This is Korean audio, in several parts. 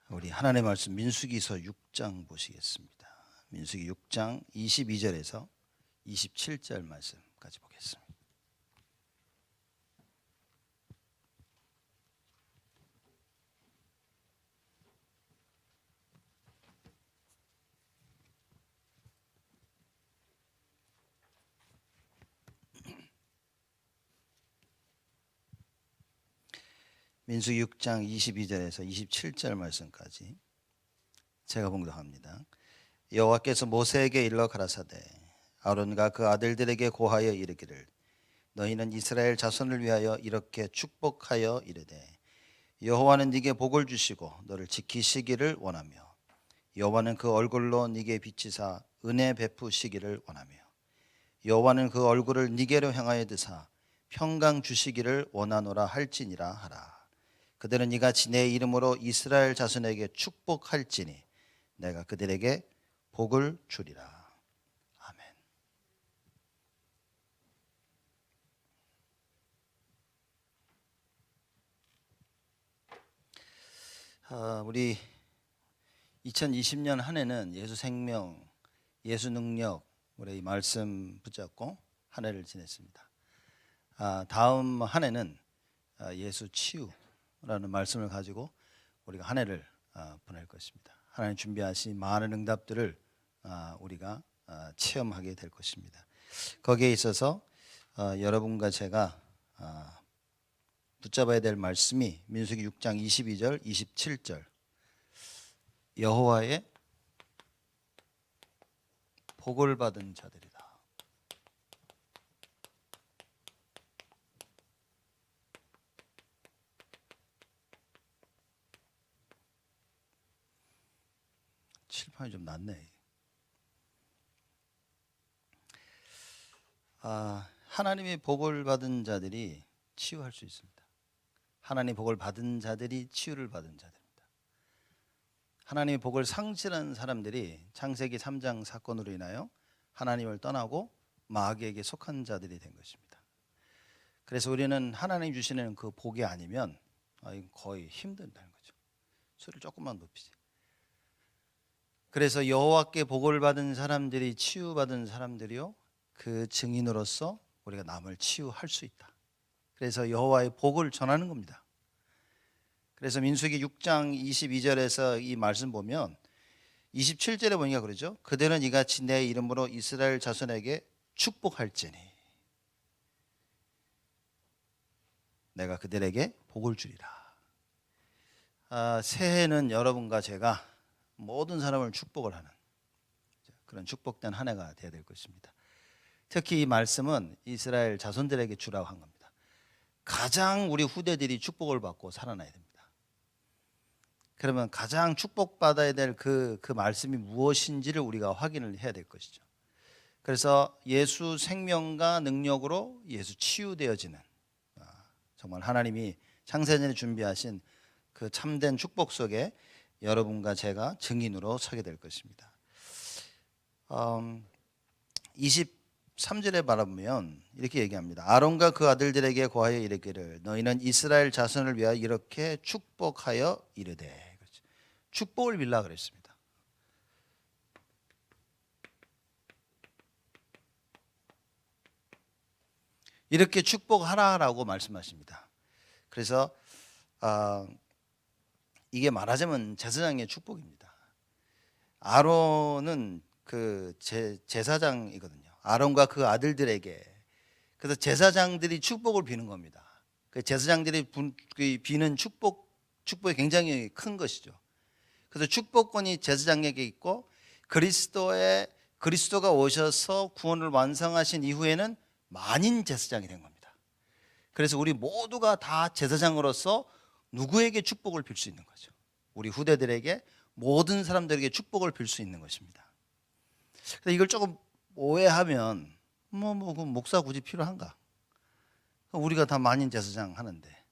우리 하나님의 말씀 민수기서 6장 보시겠습니다. 민수기 6장 22절에서 27절 말씀까지 보겠습니다. 민수기 6장 22절에서 27절 말씀까지 제가 봉독합니다. 여호와께서 모세에게 일러 가라사대 아론과 그 아들들에게 고하여 이르기를 너희는 이스라엘 자손을 위하여 이렇게 축복하여 이르되 여호와는 네게 복을 주시고 너를 지키시기를 원하며 여호와는 그 얼굴로 네게 비치사 은혜 베푸시기를 원하며 여호와는 그 얼굴을 네게로 향하여 드사 평강 주시기를 원하노라 할지니라 하라. 그들은 이같이 내 이름으로 이스라엘 자손에게 축복할지니 내가 그들에게 복을 주리라. 아멘. 우리 2020년 한 해는 예수 생명, 예수 능력, 우리 말씀 붙잡고 한 해를 지냈습니다. 다음 한 해는 예수 치유라는 말씀을 가지고 우리가 한 해를 보낼 것입니다. 하나님 준비하신 많은 응답들을 우리가 체험하게 될 것입니다. 거기에 있어서 여러분과 제가 붙잡아야 될 말씀이 민수기 6장 22절, 27절 여호와의 복을 받은 자들이다. 칠판이 좀 낮네. 하나님의 복을 받은 자들이 치유할 수 있습니다. 하나님의 복을 받은 자들이 치유를 받은 자들입니다. 하나님의 복을 상실한 사람들이 창세기 3장 사건으로 인하여 하나님을 떠나고 마귀에게 속한 자들이 된 것입니다. 그래서 우리는 하나님 주시는 그 복이 아니면 거의 힘든다는 거죠. 소리를 조금만 높이지. 그래서 여호와께 복을 받은 사람들이 치유받은 사람들이요 그 증인으로서 우리가 남을 치유할 수 있다. 그래서 여호와의 복을 전하는 겁니다. 그래서 민수기 6장 22절에서 이 말씀 보면 27절에 보니까 그러죠. 그들은 이같이 내 이름으로 이스라엘 자손에게 축복할지니 내가 그들에게 복을 주리라. 새해는 여러분과 제가 모든 사람을 축복을 하는 그런 축복된 한 해가 되어야 될 것입니다. 특히 이 말씀은 이스라엘 자손들에게 주라고 한 겁니다. 가장 우리 후대들이 축복을 받고 살아나야 됩니다. 그러면 가장 축복받아야 될 그 말씀이 무엇인지를 우리가 확인을 해야 될 것이죠. 그래서 예수 생명과 능력으로 예수 치유되어지는 정말 하나님이 창세전에 준비하신 그 참된 축복 속에 여러분과 제가 증인으로 서게 될 것입니다. 23절에 바라보면 이렇게 얘기합니다. 아론과 그 아들들에게 고하여 이르기를 너희는 이스라엘 자손을 위하여 이렇게 축복하여 이르되 축복을 빌라 그랬습니다. 이렇게 축복하라라고 말씀하십니다. 그래서 이게 말하자면 제사장의 축복입니다. 아론은 그 제사장이거든요. 아론과 그 아들들에게 그래서 제사장들이 축복을 비는 겁니다. 그 제사장들이 비는 축복이 굉장히 큰 것이죠. 그래서 축복권이 제사장에게 있고 그리스도가 오셔서 구원을 완성하신 이후에는 만인 제사장이 된 겁니다. 그래서 우리 모두가 다 제사장으로서 누구에게 축복을 빌 수 있는 거죠. 우리 후대들에게 모든 사람들에게 축복을 빌 수 있는 것입니다. 그래서 이걸 조금 오해하면 그 목사 굳이 필요한가? 우리가 다 만인 제사장 하는데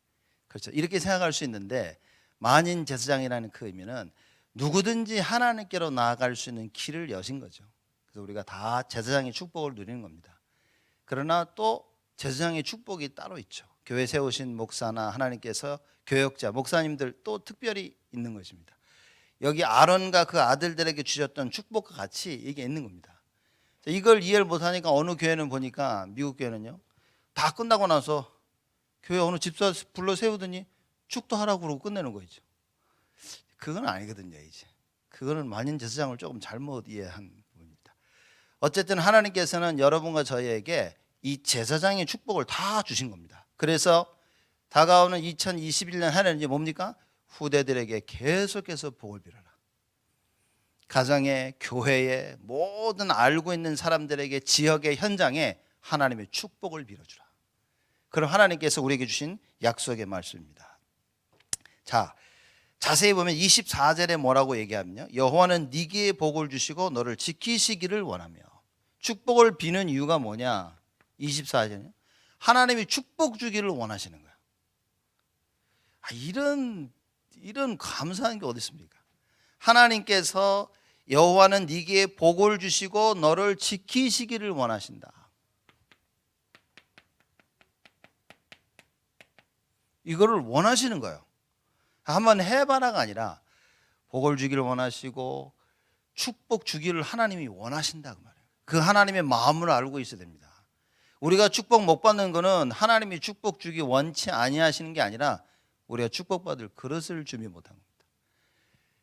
그렇죠. 이렇게 생각할 수 있는데 만인 제사장이라는 그 의미는 누구든지 하나님께로 나아갈 수 있는 길을 여신 거죠. 그래서 우리가 다 제사장의 축복을 누리는 겁니다. 그러나 또 제사장의 축복이 따로 있죠. 교회 세우신 목사나 하나님께서 교역자, 목사님들 또 특별히 있는 것입니다. 여기 아론과 그 아들들에게 주셨던 축복과 같이 이게 있는 겁니다. 이걸 이해를 못하니까 어느 교회는 보니까 미국 교회는요, 다 끝나고 나서 교회 어느 집사 불러 세우더니 축도하라고 그러고 끝내는 거죠. 그건 아니거든요. 이제 그거는 만인 제사장을 조금 잘못 이해한 부분입니다. 어쨌든 하나님께서는 여러분과 저희에게 이 제사장의 축복을 다 주신 겁니다. 그래서 다가오는 2021년 하나는 이제 뭡니까? 후대들에게 계속해서 복을 빌어라. 가정에, 교회에, 모든 알고 있는 사람들에게, 지역의 현장에 하나님의 축복을 빌어주라. 그럼 하나님께서 우리에게 주신 약속의 말씀입니다. 자, 자세히 보면 24절에 뭐라고 얘기하면요, 여호와는 네게 복을 주시고 너를 지키시기를 원하며. 축복을 비는 이유가 뭐냐? 24절은요, 하나님이 축복 주기를 원하시는 거예요. 이런 감사한 게 어디 있습니까? 하나님께서 여호와는 네게 복을 주시고 너를 지키시기를 원하신다. 이거를 원하시는 거예요. 한번 해봐라가 아니라 복을 주기를 원하시고 축복 주기를 하나님이 원하신다 그 말이에요. 그 하나님의 마음을 알고 있어야 됩니다. 우리가 축복 못 받는 거는 하나님이 축복 주기 원치 아니하시는 게 아니라 우리가 축복받을 그릇을 준비 못한 겁니다.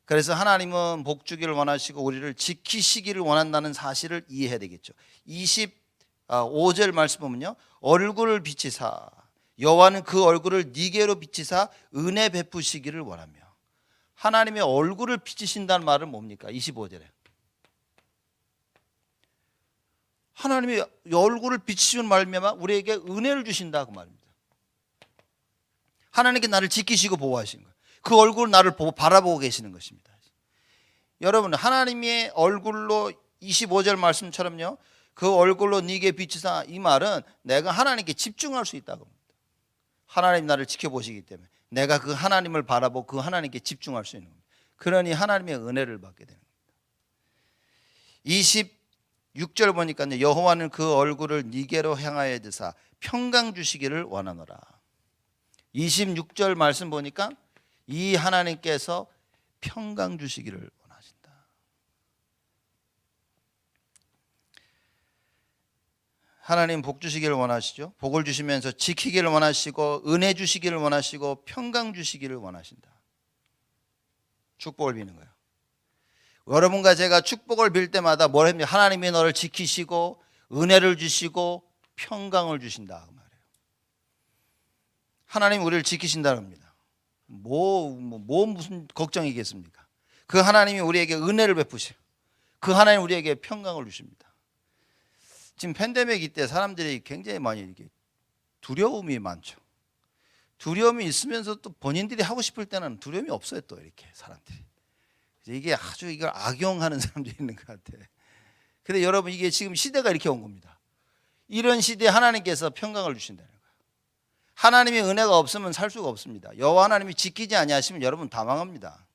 그래서 하나님은 복 주기를 원하시고 우리를 지키시기를 원한다는 사실을 이해해야 되겠죠. 25절 말씀 보면요, 얼굴을 비치사 여호와는 그 얼굴을 네게로 비치사 은혜 베푸시기를 원하며. 하나님의 얼굴을 비치신다는 말은 뭡니까? 25절에 하나님의 얼굴을 비치시는 말미암아 우리에게 은혜를 주신다 그 말입니다. 하나님께 나를 지키시고 보호하시는 거예요. 그 얼굴을 나를 바라보고 계시는 것입니다. 여러분, 하나님의 얼굴로 25절 말씀처럼요, 그 얼굴로 네게 비치사, 이 말은 내가 하나님께 집중할 수 있다고 합니다. 하나님 나를 지켜보시기 때문에 내가 그 하나님을 바라보고 그 하나님께 집중할 수 있는 겁니다. 그러니 하나님의 은혜를 받게 되는 겁니다. 26절 보니까요, 여호와는 그 얼굴을 네게로 향하여 드사 평강 주시기를 원하노라. 26절 말씀 보니까 이 하나님께서 평강 주시기를 원하신다. 하나님 복 주시기를 원하시죠. 복을 주시면서 지키기를 원하시고 은혜 주시기를 원하시고 평강 주시기를 원하신다. 축복을 비는 거예요. 여러분과 제가 축복을 빌 때마다 뭘 합니까? 하나님이 너를 지키시고 은혜를 주시고 평강을 주신다 그 말이에요. 하나님 우리를 지키신다는 겁니다. 무슨 걱정이겠습니까? 그 하나님이 우리에게 은혜를 베푸셔요. 그 하나님 우리에게 평강을 주십니다. 지금 팬데믹 때 사람들이 굉장히 많이 이렇게 두려움이 많죠. 두려움이 있으면서 또 본인들이 하고 싶을 때는 두려움이 없어요. 또 이렇게 사람들이. 이게 아주 이걸 악용하는 사람들이 있는 것 같아요. 근데 여러분, 이게 지금 시대가 이렇게 온 겁니다. 이런 시대에 하나님께서 평강을 주신다는 거예요. 하나님의 은혜가 없으면 살 수가 없습니다. 여호와 하나님이 지키지 아니하시면 여러분 다 망합니다.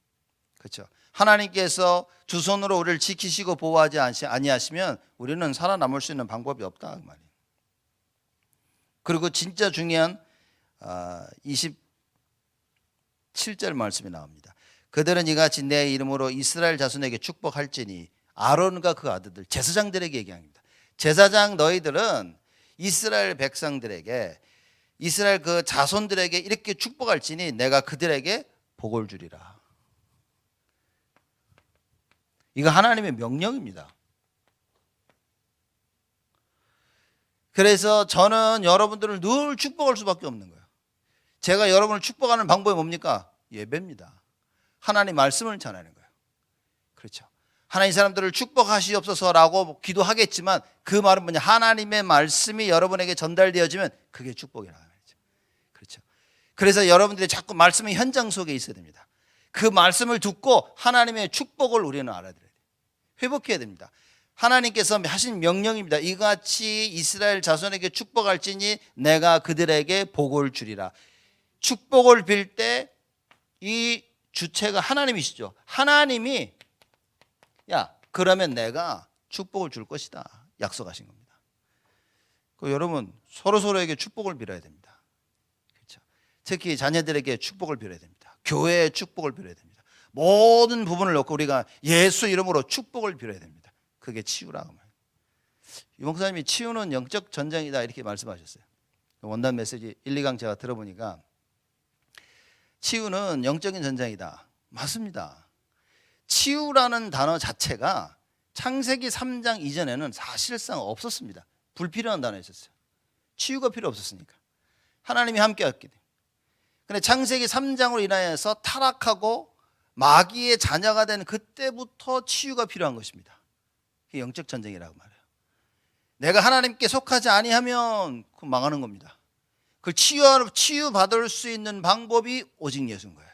그렇죠? 하나님께서 두 손으로 우리를 지키시고 보호하지 아니하시면 우리는 살아남을 수 있는 방법이 없다 그 말이에요. 그리고 진짜 중요한 27절 말씀이 나옵니다. 그들은 이같이 내 이름으로 이스라엘 자손에게 축복할지니. 아론과 그 아들들, 제사장들에게 얘기합니다. 제사장 너희들은 이스라엘 백성들에게, 이스라엘 그 자손들에게 이렇게 축복할지니 내가 그들에게 복을 주리라. 이거 하나님의 명령입니다. 그래서 저는 여러분들을 늘 축복할 수밖에 없는 거예요. 제가 여러분을 축복하는 방법이 뭡니까? 예배입니다. 하나님 말씀을 전하는 거예요. 그렇죠? 하나님 사람들을 축복하시옵소서라고 기도하겠지만 그 말은 뭐냐? 하나님의 말씀이 여러분에게 전달되어지면 그게 축복이라는 거죠. 그렇죠? 그래서 여러분들이 자꾸 말씀의 현장 속에 있어야 됩니다. 그 말씀을 듣고 하나님의 축복을 우리는 알아들어야 돼요. 회복해야 됩니다. 하나님께서 하신 명령입니다. 이같이 이스라엘 자손에게 축복할지니 내가 그들에게 복을 주리라. 축복을 빌 때 이 주체가 하나님이시죠. 하나님이 그러면 내가 축복을 줄 것이다 약속하신 겁니다. 여러분 서로서로에게 축복을 빌어야 됩니다. 그렇죠? 특히 자녀들에게 축복을 빌어야 됩니다. 교회에 축복을 빌어야 됩니다. 모든 부분을 놓고 우리가 예수 이름으로 축복을 빌어야 됩니다. 그게 치유라고 말이에요. 유 목사님이 치유는 영적 전쟁이다 이렇게 말씀하셨어요. 원단 메시지 1, 2강 제가 들어보니까 치유는 영적인 전쟁이다. 맞습니다. 치유라는 단어 자체가 창세기 3장 이전에는 사실상 없었습니다. 불필요한 단어였었어요. 치유가 필요 없었으니까. 하나님이 함께했기 때문에. 그런데 창세기 3장으로 인하여서 타락하고 마귀의 자녀가 된 그때부터 치유가 필요한 것입니다. 그게 영적 전쟁이라고 말해요. 내가 하나님께 속하지 아니하면 그 망하는 겁니다. 그 치유받을 수 있는 방법이 오직 예수인 거예요.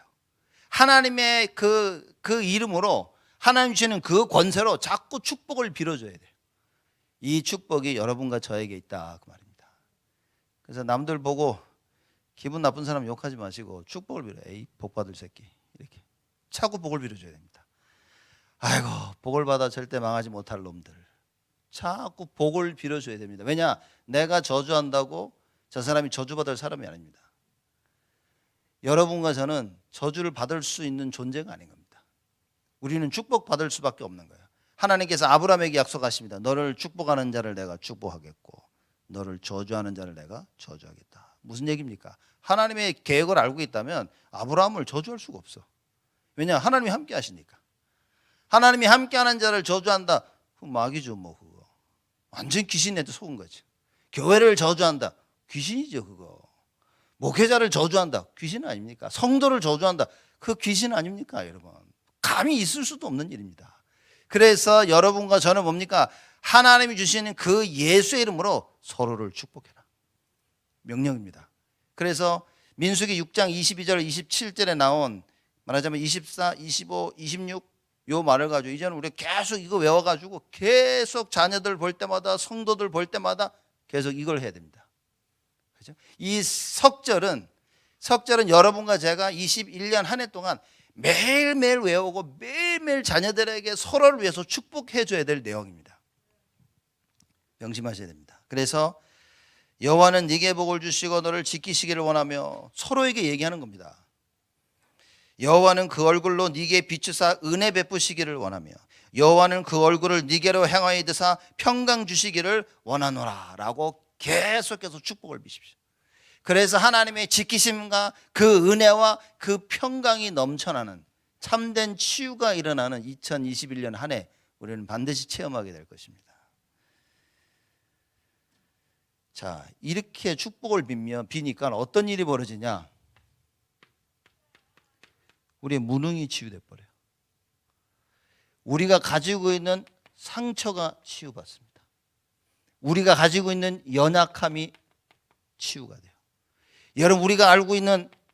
하나님의 그 이름으로 하나님 주시는 그 권세로 자꾸 축복을 빌어줘야 돼요. 이 축복이 여러분과 저에게 있다 그 말입니다. 그래서 남들 보고 기분 나쁜 사람 욕하지 마시고 축복을 빌어요. 에이 복 받을 새끼 이렇게 자꾸 복을 빌어줘야 됩니다. 아이고 복을 받아 절대 망하지 못할 놈들 자꾸 복을 빌어줘야 됩니다. 왜냐 내가 저주한다고 저 사람이 저주받을 사람이 아닙니다. 여러분과 저는 저주를 받을 수 있는 존재가 아닌 겁니다. 우리는 축복받을 수밖에 없는 거예요. 하나님께서 아브라함에게 약속하십니다. 너를 축복하는 자를 내가 축복하겠고 너를 저주하는 자를 내가 저주하겠다. 무슨 얘기입니까? 하나님의 계획을 알고 있다면 아브라함을 저주할 수가 없어. 왜냐 하나님이 함께 하시니까. 하나님이 함께하는 자를 저주한다. 그 마귀죠 뭐 그거. 완전 귀신한테 속은 거지. 교회를 저주한다. 귀신이죠 그거. 목회자를 저주한다. 귀신 아닙니까? 성도를 저주한다. 그 귀신 아닙니까 여러분? 감히 있을 수도 없는 일입니다. 그래서 여러분과 저는 뭡니까? 하나님이 주시는 그 예수의 이름으로 서로를 축복해라. 명령입니다. 그래서 민수기 6장 22절 27절에 나온 말하자면 24, 25, 26 요 말을 가지고 이제는 우리 계속 이거 외워가지고 계속 자녀들 볼 때마다 성도들 볼 때마다 계속 이걸 해야 됩니다. 그렇죠? 이 석절은 여러분과 제가 21년 한 해 동안 매일매일 외우고 매일매일 자녀들에게 서로를 위해서 축복해 줘야 될 내용입니다. 명심하셔야 됩니다. 그래서 여호와는 네게 복을 주시고 너를 지키시기를 원하며 서로에게 얘기하는 겁니다. 여호와는 그 얼굴로 네게 비추사 은혜 베푸시기를 원하며 여호와는 그 얼굴을 네게로 향하여 드사 평강 주시기를 원하노라 라고 계속해서 축복을 비십시오. 그래서 하나님의 지키심과 그 은혜와 그 평강이 넘쳐나는 참된 치유가 일어나는 2021년 한 해 우리는 반드시 체험하게 될 것입니다. 자, 이렇게 축복을 비니까 어떤 일이 벌어지냐? 우리의 무능이 치유돼 버려요. 우리가 가지고 있는 상처가 치유받습니다. 우리가 가지고 있는 연약함이 치유가 돼요. 여러분 우리가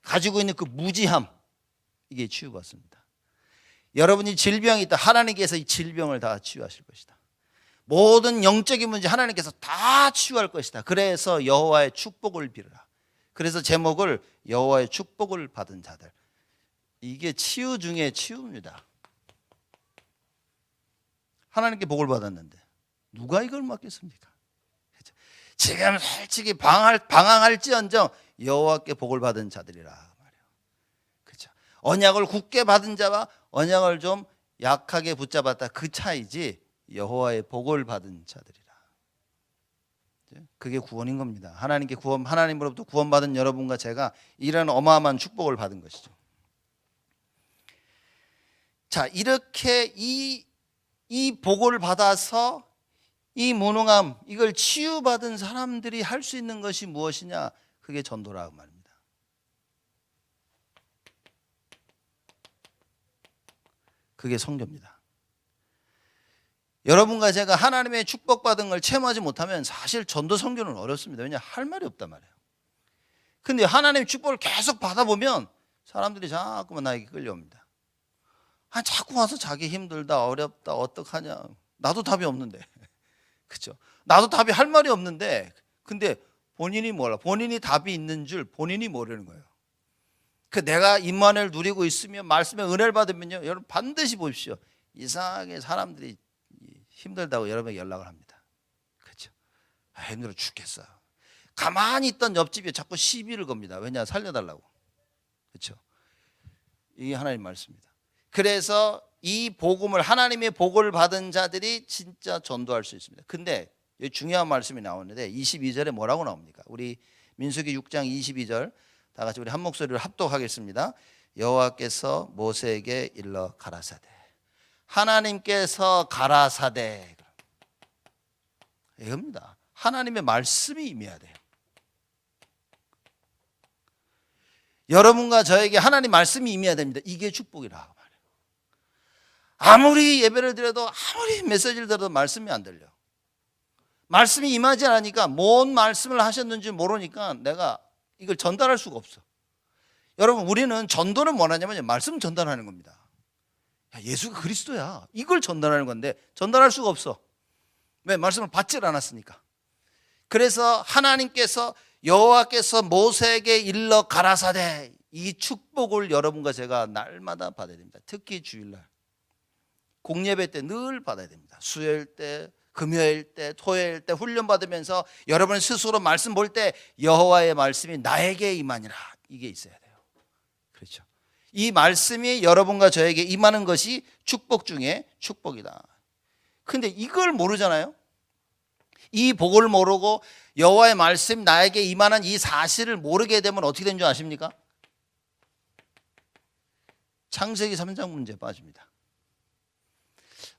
가지고 있는 그 무지함 이게 치유받습니다. 여러분이 질병이 있다. 하나님께서 이 질병을 다 치유하실 것이다. 모든 영적인 문제 하나님께서 다 치유할 것이다. 그래서 여호와의 축복을 빌어라. 그래서 제목을 여호와의 축복을 받은 자들. 이게 치유 중에 치유입니다. 하나님께 복을 받았는데 누가 이걸 맡겠습니까? 지금 솔직히 방황할지언정 여호와께 복을 받은 자들이라 말이에요. 그렇죠? 언약을 굳게 받은 자와 언약을 좀 약하게 붙잡았다 그 차이지 여호와의 복을 받은 자들이라. 그게 구원인 겁니다. 하나님으로부터 구원받은 여러분과 제가 이런 어마어마한 축복을 받은 것이죠. 자, 이렇게 이 복을 받아서 이 무능함 이걸 치유받은 사람들이 할 수 있는 것이 무엇이냐? 그게 전도라고 말입니다. 그게 선교입니다. 여러분과 제가 하나님의 축복받은 걸 체험하지 못하면 사실 전도 선교는 어렵습니다. 왜냐 할 말이 없단 말이에요. 근데 하나님의 축복을 계속 받아보면 사람들이 자꾸만 나에게 끌려옵니다. 자꾸 와서 자기 힘들다 어렵다 어떡하냐. 나도 답이 없는데 그렇죠? 나도 답이 할 말이 없는데 근데 본인이 몰라. 본인이 답이 있는 줄 본인이 모르는 거예요. 내가 임만을 누리고 있으면 말씀에 은혜를 받으면요 여러분 반드시 보십시오. 이상하게 사람들이 힘들다고 여러분에게 연락을 합니다. 그렇죠? 힘들어 죽겠어. 가만히 있던 옆집에 자꾸 시비를 겁니다. 왜냐 살려달라고. 그렇죠? 이게 하나님 말씀입니다. 그래서 이 복음을, 하나님의 복을 받은 자들이 진짜 전도할 수 있습니다. 근데 여기 중요한 말씀이 나오는데 22절에 뭐라고 나옵니까? 우리 민수기 6장 22절 다 같이 우리 한 목소리로 합독하겠습니다. 여호와께서 모세에게 일러 가라사대. 하나님께서 가라사대. 이겁니다. 하나님의 말씀이 임해야 돼요. 여러분과 저에게 하나님 말씀이 임해야 됩니다. 이게 축복이라 말이에요. 아무리 예배를 드려도, 아무리 메시지를 들어도 말씀이 안 들려. 말씀이 임하지 않으니까 뭔 말씀을 하셨는지 모르니까 내가 이걸 전달할 수가 없어. 여러분, 우리는 전도는 뭐하냐면 말씀 전달하는 겁니다. 야, 예수가 그리스도야, 이걸 전달하는 건데 전달할 수가 없어. 왜? 말씀을 받질 않았으니까. 그래서 하나님께서, 여호와께서 모세에게 일러 가라사대, 이 축복을 여러분과 제가 날마다 받아야 됩니다. 특히 주일날 공예배 때 늘 받아야 됩니다. 수요일 때, 금요일 때, 토요일 때 훈련 받으면서 여러분 스스로 말씀 볼 때 여호와의 말씀이 나에게 임하니라, 이게 있어야 돼요. 그렇죠? 이 말씀이 여러분과 저에게 임하는 것이 축복 중에 축복이다. 근데 이걸 모르잖아요. 이 복을 모르고 여호와의 말씀 나에게 임하는 이 사실을 모르게 되면 어떻게 되는 줄 아십니까? 창세기 3장 문제에 빠집니다.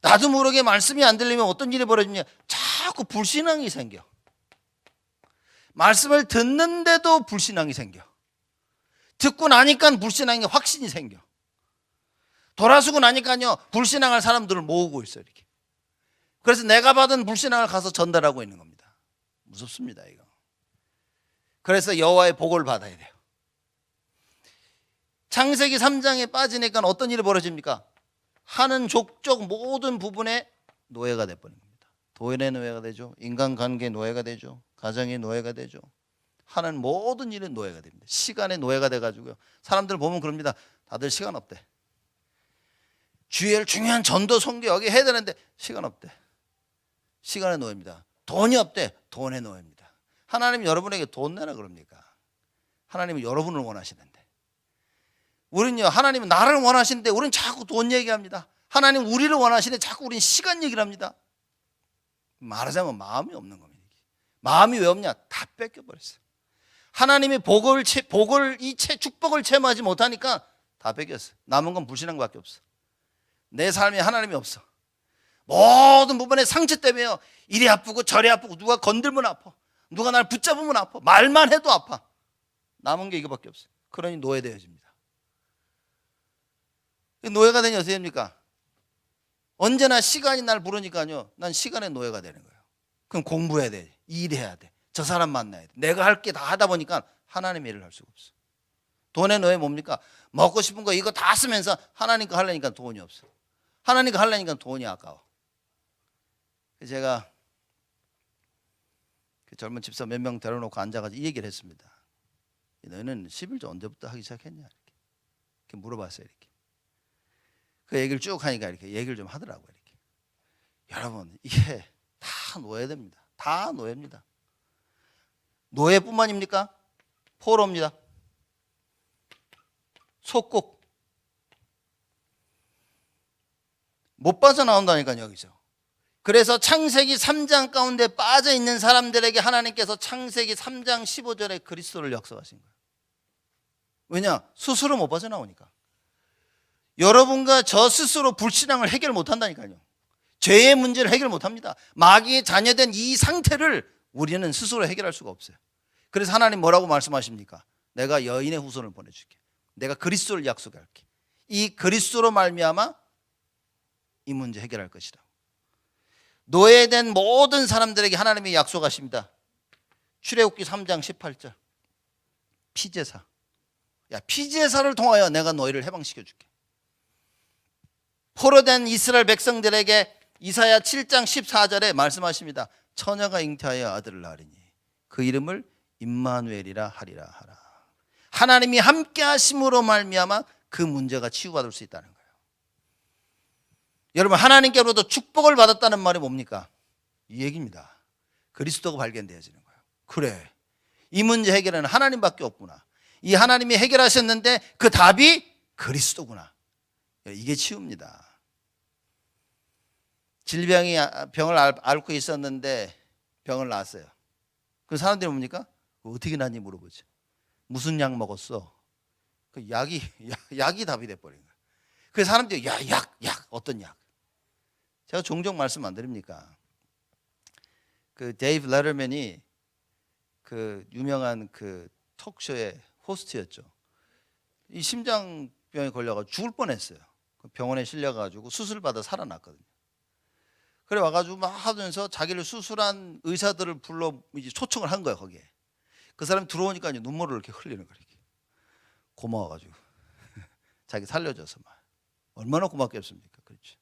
나도 모르게 말씀이 안 들리면 어떤 일이 벌어지냐, 자꾸 불신앙이 생겨. 말씀을 듣는데도 불신앙이 생겨. 듣고 나니까 불신앙이 확신이 생겨. 돌아서고 나니까요 불신앙할 사람들을 모으고 있어요, 이렇게. 그래서 내가 받은 불신앙을 가서 전달하고 있는 겁니다. 무섭습니다, 이거. 그래서 여호와의 복을 받아야 돼요. 창세기 3장에 빠지니까 어떤 일이 벌어집니까? 하는 족족 모든 부분에 노예가 돼버린 겁니다. 돈의 노예가 되죠. 인간관계의 노예가 되죠. 가정의 노예가 되죠. 하는 모든 일은 노예가 됩니다. 시간의 노예가 돼가지고요. 사람들 보면 그럽니다. 다들 시간 없대. 주일 중요한 전도 선교 여기 해야 되는데 시간 없대. 시간의 노예입니다. 돈이 없대. 돈의 노예입니다. 하나님이 여러분에게 돈 내라 그럽니까? 하나님은 여러분을 원하시는데. 우리는요, 하나님은 나를 원하시는데 우리는 자꾸 돈 얘기합니다. 하나님 우리를 원하시는데 자꾸 우리는 시간 얘기를 합니다. 말하자면 마음이 없는 겁니다. 마음이 왜 없냐? 다 뺏겨버렸어요. 하나님의 축복을 체험하지 못하니까 다 뺏겼어요. 남은 건 불신앙밖에 없어. 내 삶에 하나님이 없어. 모든 부분에 상처 때문에요. 이리 아프고 저리 아프고, 누가 건들면 아파, 누가 날 붙잡으면 아파, 말만 해도 아파. 남은 게 이거밖에 없어요. 그러니 노예되어집니다. 노예가 되니 어떻게 됩니까? 언제나 시간이 날 부르니까요, 난 시간의 노예가 되는 거예요. 그럼 공부해야 돼, 일해야 돼, 저 사람 만나야 돼. 내가 할 게 다 하다 보니까 하나님의 일을 할 수가 없어. 돈의 노예 뭡니까? 먹고 싶은 거 이거 다 쓰면서 하나님 거 하려니까 돈이 없어. 하나님 거 하려니까 돈이 아까워. 제가 그 젊은 집사 몇 명 데려놓고 앉아가지고 이 얘기를 했습니다. 너희는 11조 언제부터 하기 시작했냐? 이렇게 물어봤어요. 이렇게. 그 얘기를 쭉 하니까 이렇게 얘기를 좀 하더라고요. 이렇게. 여러분, 이게 다 노예됩니다. 다 노예입니다. 노예뿐만입니까? 포로입니다. 속국. 못 빠져나온다니까요, 여기서. 그래서 창세기 3장 가운데 빠져있는 사람들에게 하나님께서 창세기 3장 15절에 그리스도를 약속하신 거예요. 왜냐? 스스로 못 빠져나오니까. 여러분과 저 스스로 불신앙을 해결 못한다니까요. 죄의 문제를 해결 못합니다. 마귀의 자녀된 이 상태를 우리는 스스로 해결할 수가 없어요. 그래서 하나님 뭐라고 말씀하십니까? 내가 여인의 후손을 보내줄게. 내가 그리스도를 약속할게. 이 그리스도로 말미암아 이 문제 해결할 것이다. 노예된 모든 사람들에게 하나님이 약속하십니다. 출애굽기 3장 18절. 피제사. 야, 피제사를 통하여 내가 너희를 해방시켜줄게. 포로된 이스라엘 백성들에게 이사야 7장 14절에 말씀하십니다. 처녀가 잉태하여 아들을 낳으리니 그 이름을 임마누엘이라 하리라 하라. 하나님이 함께 하심으로 말미암아 그 문제가 치유받을 수 있다는 거예요. 여러분, 하나님께로부터 축복을 받았다는 말이 뭡니까? 이 얘기입니다. 그리스도가 발견되어지는 거예요. 그래, 이 문제 해결은 하나님밖에 없구나. 이 하나님이 해결하셨는데 그 답이 그리스도구나. 이게 치유입니다. 병을 앓고 있었는데 병을 낳았어요. 그 사람들이 뭡니까? 어떻게 낳니 물어보죠. 무슨 약 먹었어? 그 약이 답이 돼버린 거예요. 그 사람들이 약 어떤 약? 제가 종종 말씀 안 드립니까? 그 데이브 레더맨이 그 유명한 그 톡쇼의 호스트였죠. 이 심장병에 걸려가지고 죽을 뻔했어요. 병원에 실려가지고 수술받아 살아났거든요. 그래 와가지고 막 하면서 자기를 수술한 의사들을 불러 이제 초청을 한 거야 거기에. 그 사람이 들어오니까 이제 눈물을 이렇게 흘리는 거야. 고마워가지고 자기 살려줘서 막 얼마나 고맙겠습니까? 그렇죠.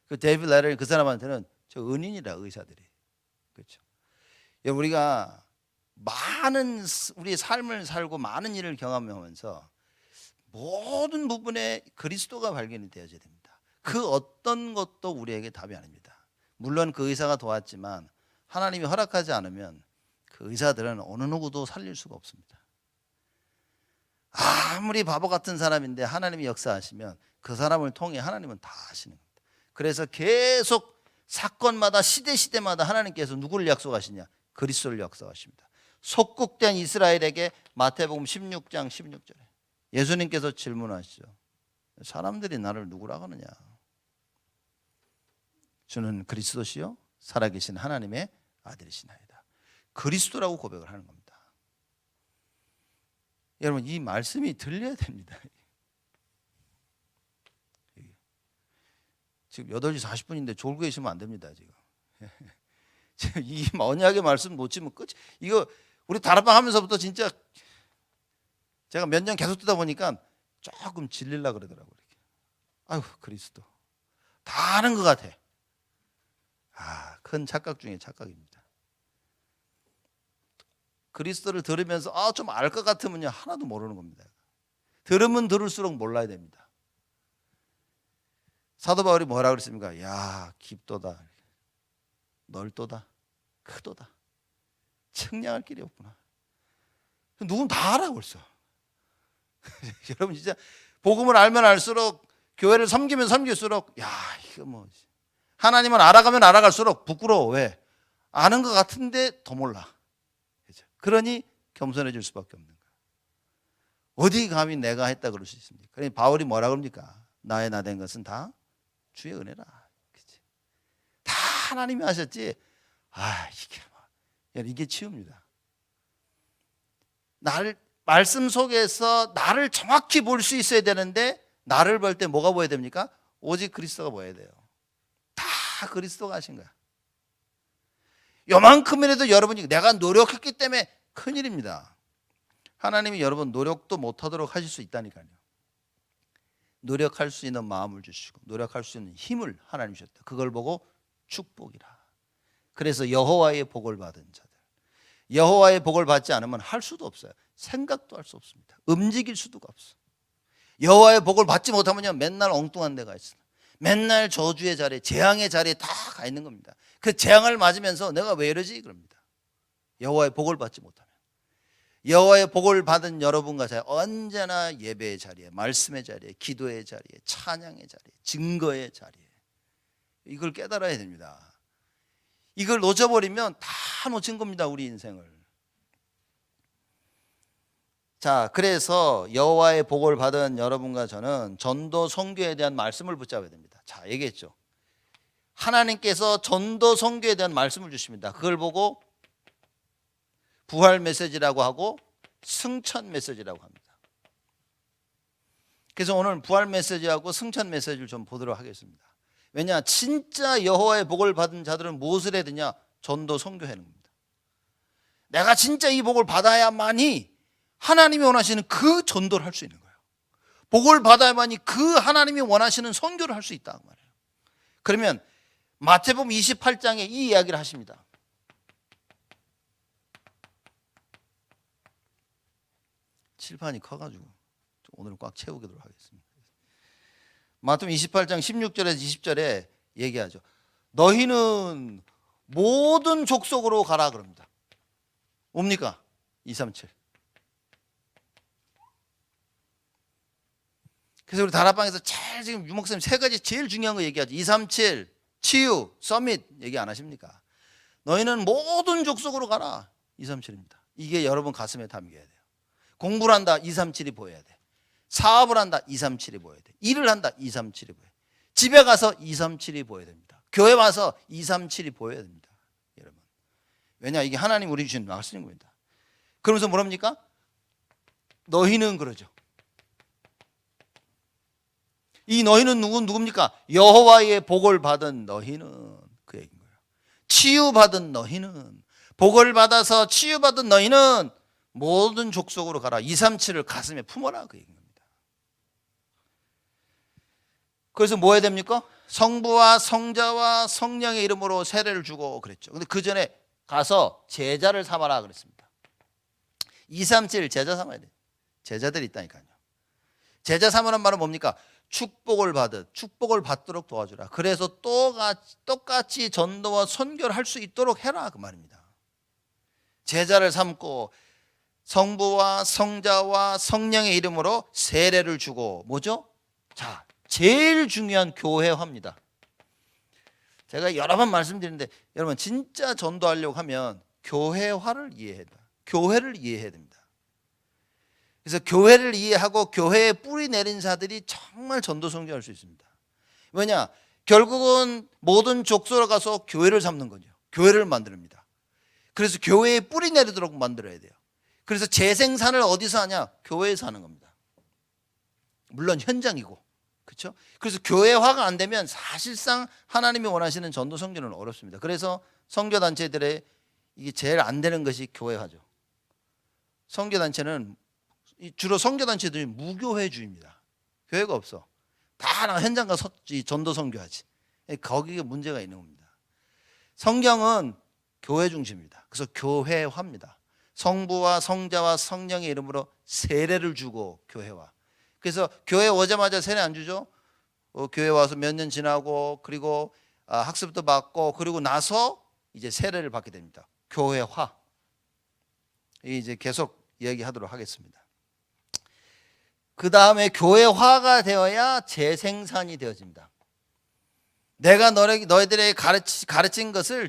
그 데이비드 레더는 그 사람한테는 저 은인이라 의사들이. 그렇죠. 우리가 많은 우리의 삶을 살고 많은 일을 경험하면서 모든 부분에 그리스도가 발견이 되어야 됩니다. 그 어떤 것도 우리에게 답이 아닙니다. 물론 그 의사가 도왔지만 하나님이 허락하지 않으면 그 의사들은 어느 누구도 살릴 수가 없습니다. 아무리 바보 같은 사람인데 하나님이 역사하시면 그 사람을 통해 하나님은 다 하시는 겁니다. 그래서 계속 사건마다 시대마다 하나님께서 누구를 약속하시냐? 그리스도를 약속하십니다. 속국된 이스라엘에게 마태복음 16장 16절에 예수님께서 질문하시죠. 사람들이 나를 누구라고 하느냐? 주는 그리스도시요 살아계신 하나님의 아들이시나이다. 그리스도라고 고백을 하는 겁니다. 여러분 이 말씀이 들려야 됩니다. 지금 8시 40분인데 졸고 계시면 안 됩니다. 지금 이 언약의 말씀 못 치면 끝이. 이거 우리 다락방 하면서부터 진짜 제가 몇 년 계속 듣다 보니까 조금 질리려고 그러더라고요. 아유 그리스도 다 아는 것 같아. 큰 착각 중에 착각입니다. 그리스도를 들으면서 좀 알 것 같으면요 하나도 모르는 겁니다. 들으면 들을수록 몰라야 됩니다. 사도 바울이 뭐라 그랬습니까? 야 깊도다 넓도다 크도다 측량할 길이 없구나. 누군 다 알아 벌써. 여러분 진짜 복음을 알면 알수록 교회를 섬기면 섬길수록 이거 뭐 하나님은 알아가면 알아갈수록 부끄러워. 왜? 아는 것 같은데 더 몰라. 그렇죠? 그러니 겸손해질 수밖에 없는 거야. 어디 감히 내가 했다 그럴 수 있습니까? 그러니 바울이 뭐라 그럽니까? 나의 나 된 것은 다 주의 은혜라. 그치? 다 하나님이 하셨지. 이게 치유입니다. 말씀 속에서 나를 정확히 볼 수 있어야 되는데 나를 볼 때 뭐가 보여야 됩니까? 오직 그리스도가 보여야 돼요. 다 그리스도가 하신 거야. 요만큼이라도 여러분이 내가 노력했기 때문에 큰일입니다. 하나님이 여러분 노력도 못하도록 하실 수 있다니까요. 노력할 수 있는 마음을 주시고 노력할 수 있는 힘을 하나님 주셨다. 그걸 보고 축복이라. 그래서 여호와의 복을 받은 자들. 여호와의 복을 받지 않으면 할 수도 없어요. 생각도 할 수 없습니다. 움직일 수도 없어. 여호와의 복을 받지 못하면요 맨날 엉뚱한 데가 있어. 맨날 저주의 자리에 재앙의 자리에 다 가 있는 겁니다. 그 재앙을 맞으면서 내가 왜 이러지? 그럽니다. 여호와의 복을 받지 못하면. 여호와의 복을 받은 여러분과 제가 언제나 예배의 자리에, 말씀의 자리에, 기도의 자리에, 찬양의 자리에, 증거의 자리에 이걸 깨달아야 됩니다. 이걸 놓쳐버리면 다 놓친 겁니다. 우리 인생을. 자, 그래서 여호와의 복을 받은 여러분과 저는 전도 선교에 대한 말씀을 붙잡아야 됩니다. 자, 얘기했죠. 하나님께서 전도 선교에 대한 말씀을 주십니다. 그걸 보고 부활 메시지라고 하고 승천 메시지라고 합니다. 그래서 오늘 부활 메시지하고 승천 메시지를 좀 보도록 하겠습니다. 왜냐? 진짜 여호와의 복을 받은 자들은 무엇을 해야 되냐? 전도 선교하는 겁니다. 내가 진짜 이 복을 받아야만이 하나님이 원하시는 그 전도를 할 수 있는 거예요. 복을 받아야만이 그 하나님이 원하시는 선교를 할 수 있다는 말이에요. 그러면 마태복음 28장에 이 이야기를 하십니다. 칠판이 커가지고 오늘 꽉 채우도록 하겠습니다. 마태복음 28장 16절에서 20절에 얘기하죠. 너희는 모든 족속으로 가라 그럽니다. 뭡니까? 237. 그래서 우리 다락방에서 제일 지금 유목사님 세 가지 제일 중요한 거 얘기하죠. 237 치유 서밋 얘기 안 하십니까? 너희는 모든 족속으로 가라. 237입니다. 이게 여러분 가슴에 담겨야 돼요. 공부를 한다. 237이 보여야 돼. 사업을 한다. 237이 보여야 돼. 일을 한다. 237이 보여야 돼. 집에 가서 237이 보여야 됩니다. 교회 와서 237이 보여야 됩니다. 여러분. 왜냐 이게 하나님 우리 주신 말씀입니다. 그러면서 뭐랍니까? 너희는 그러죠. 이 너희는 누굽니까? 여호와의 복을 받은 너희는 그 얘기인 거예요. 치유받은 너희는, 복을 받아서 치유받은 너희는 모든 족속으로 가라. 237을 가슴에 품어라 그 얘기인 겁니다. 그래서 뭐 해야 됩니까? 성부와 성자와 성령의 이름으로 세례를 주고 그랬죠. 근데 그 전에 가서 제자를 삼아라 그랬습니다. 237 제자 삼아야 돼. 제자들이 있다니까요. 제자 삼으란 말은 뭡니까? 축복을 받도록 도와주라. 그래서 똑같이 전도와 선교를 할 수 있도록 해라 그 말입니다. 제자를 삼고 성부와 성자와 성령의 이름으로 세례를 주고 뭐죠? 자, 제일 중요한 교회화입니다. 제가 여러 번 말씀드리는데 여러분 진짜 전도하려고 하면 교회화를 이해해야 돼요. 교회를 이해해야 됩니다. 그래서 교회를 이해하고 교회에 뿌리 내린 자들이 정말 전도 선교할 수 있습니다. 왜냐? 결국은 모든 족속으로 가서 교회를 삼는 거죠. 교회를 만듭니다. 그래서 교회에 뿌리 내리도록 만들어야 돼요. 그래서 재생산을 어디서 하냐? 교회에서 하는 겁니다. 물론 현장이고. 그렇죠? 그래서 교회화가 안 되면 사실상 하나님이 원하시는 전도 선교는 어렵습니다. 그래서 선교단체들의 이게 제일 안 되는 것이 교회화죠. 선교단체는 주로 선교단체들이 무교회주의입니다. 교회가 없어. 다 나 현장 가서 전도 선교하지. 거기에 문제가 있는 겁니다. 성경은 교회 중심입니다. 그래서 교회화입니다. 성부와 성자와 성령의 이름으로 세례를 주고 교회화. 그래서 교회 오자마자 세례 안 주죠. 교회 와서 몇 년 지나고 그리고 학습도 받고 그리고 나서 이제 세례를 받게 됩니다. 교회화. 이제 계속 얘기하도록 하겠습니다. 그 다음에 교회화가 되어야 재생산이 되어집니다. 내가 너희들에게 가르친 것을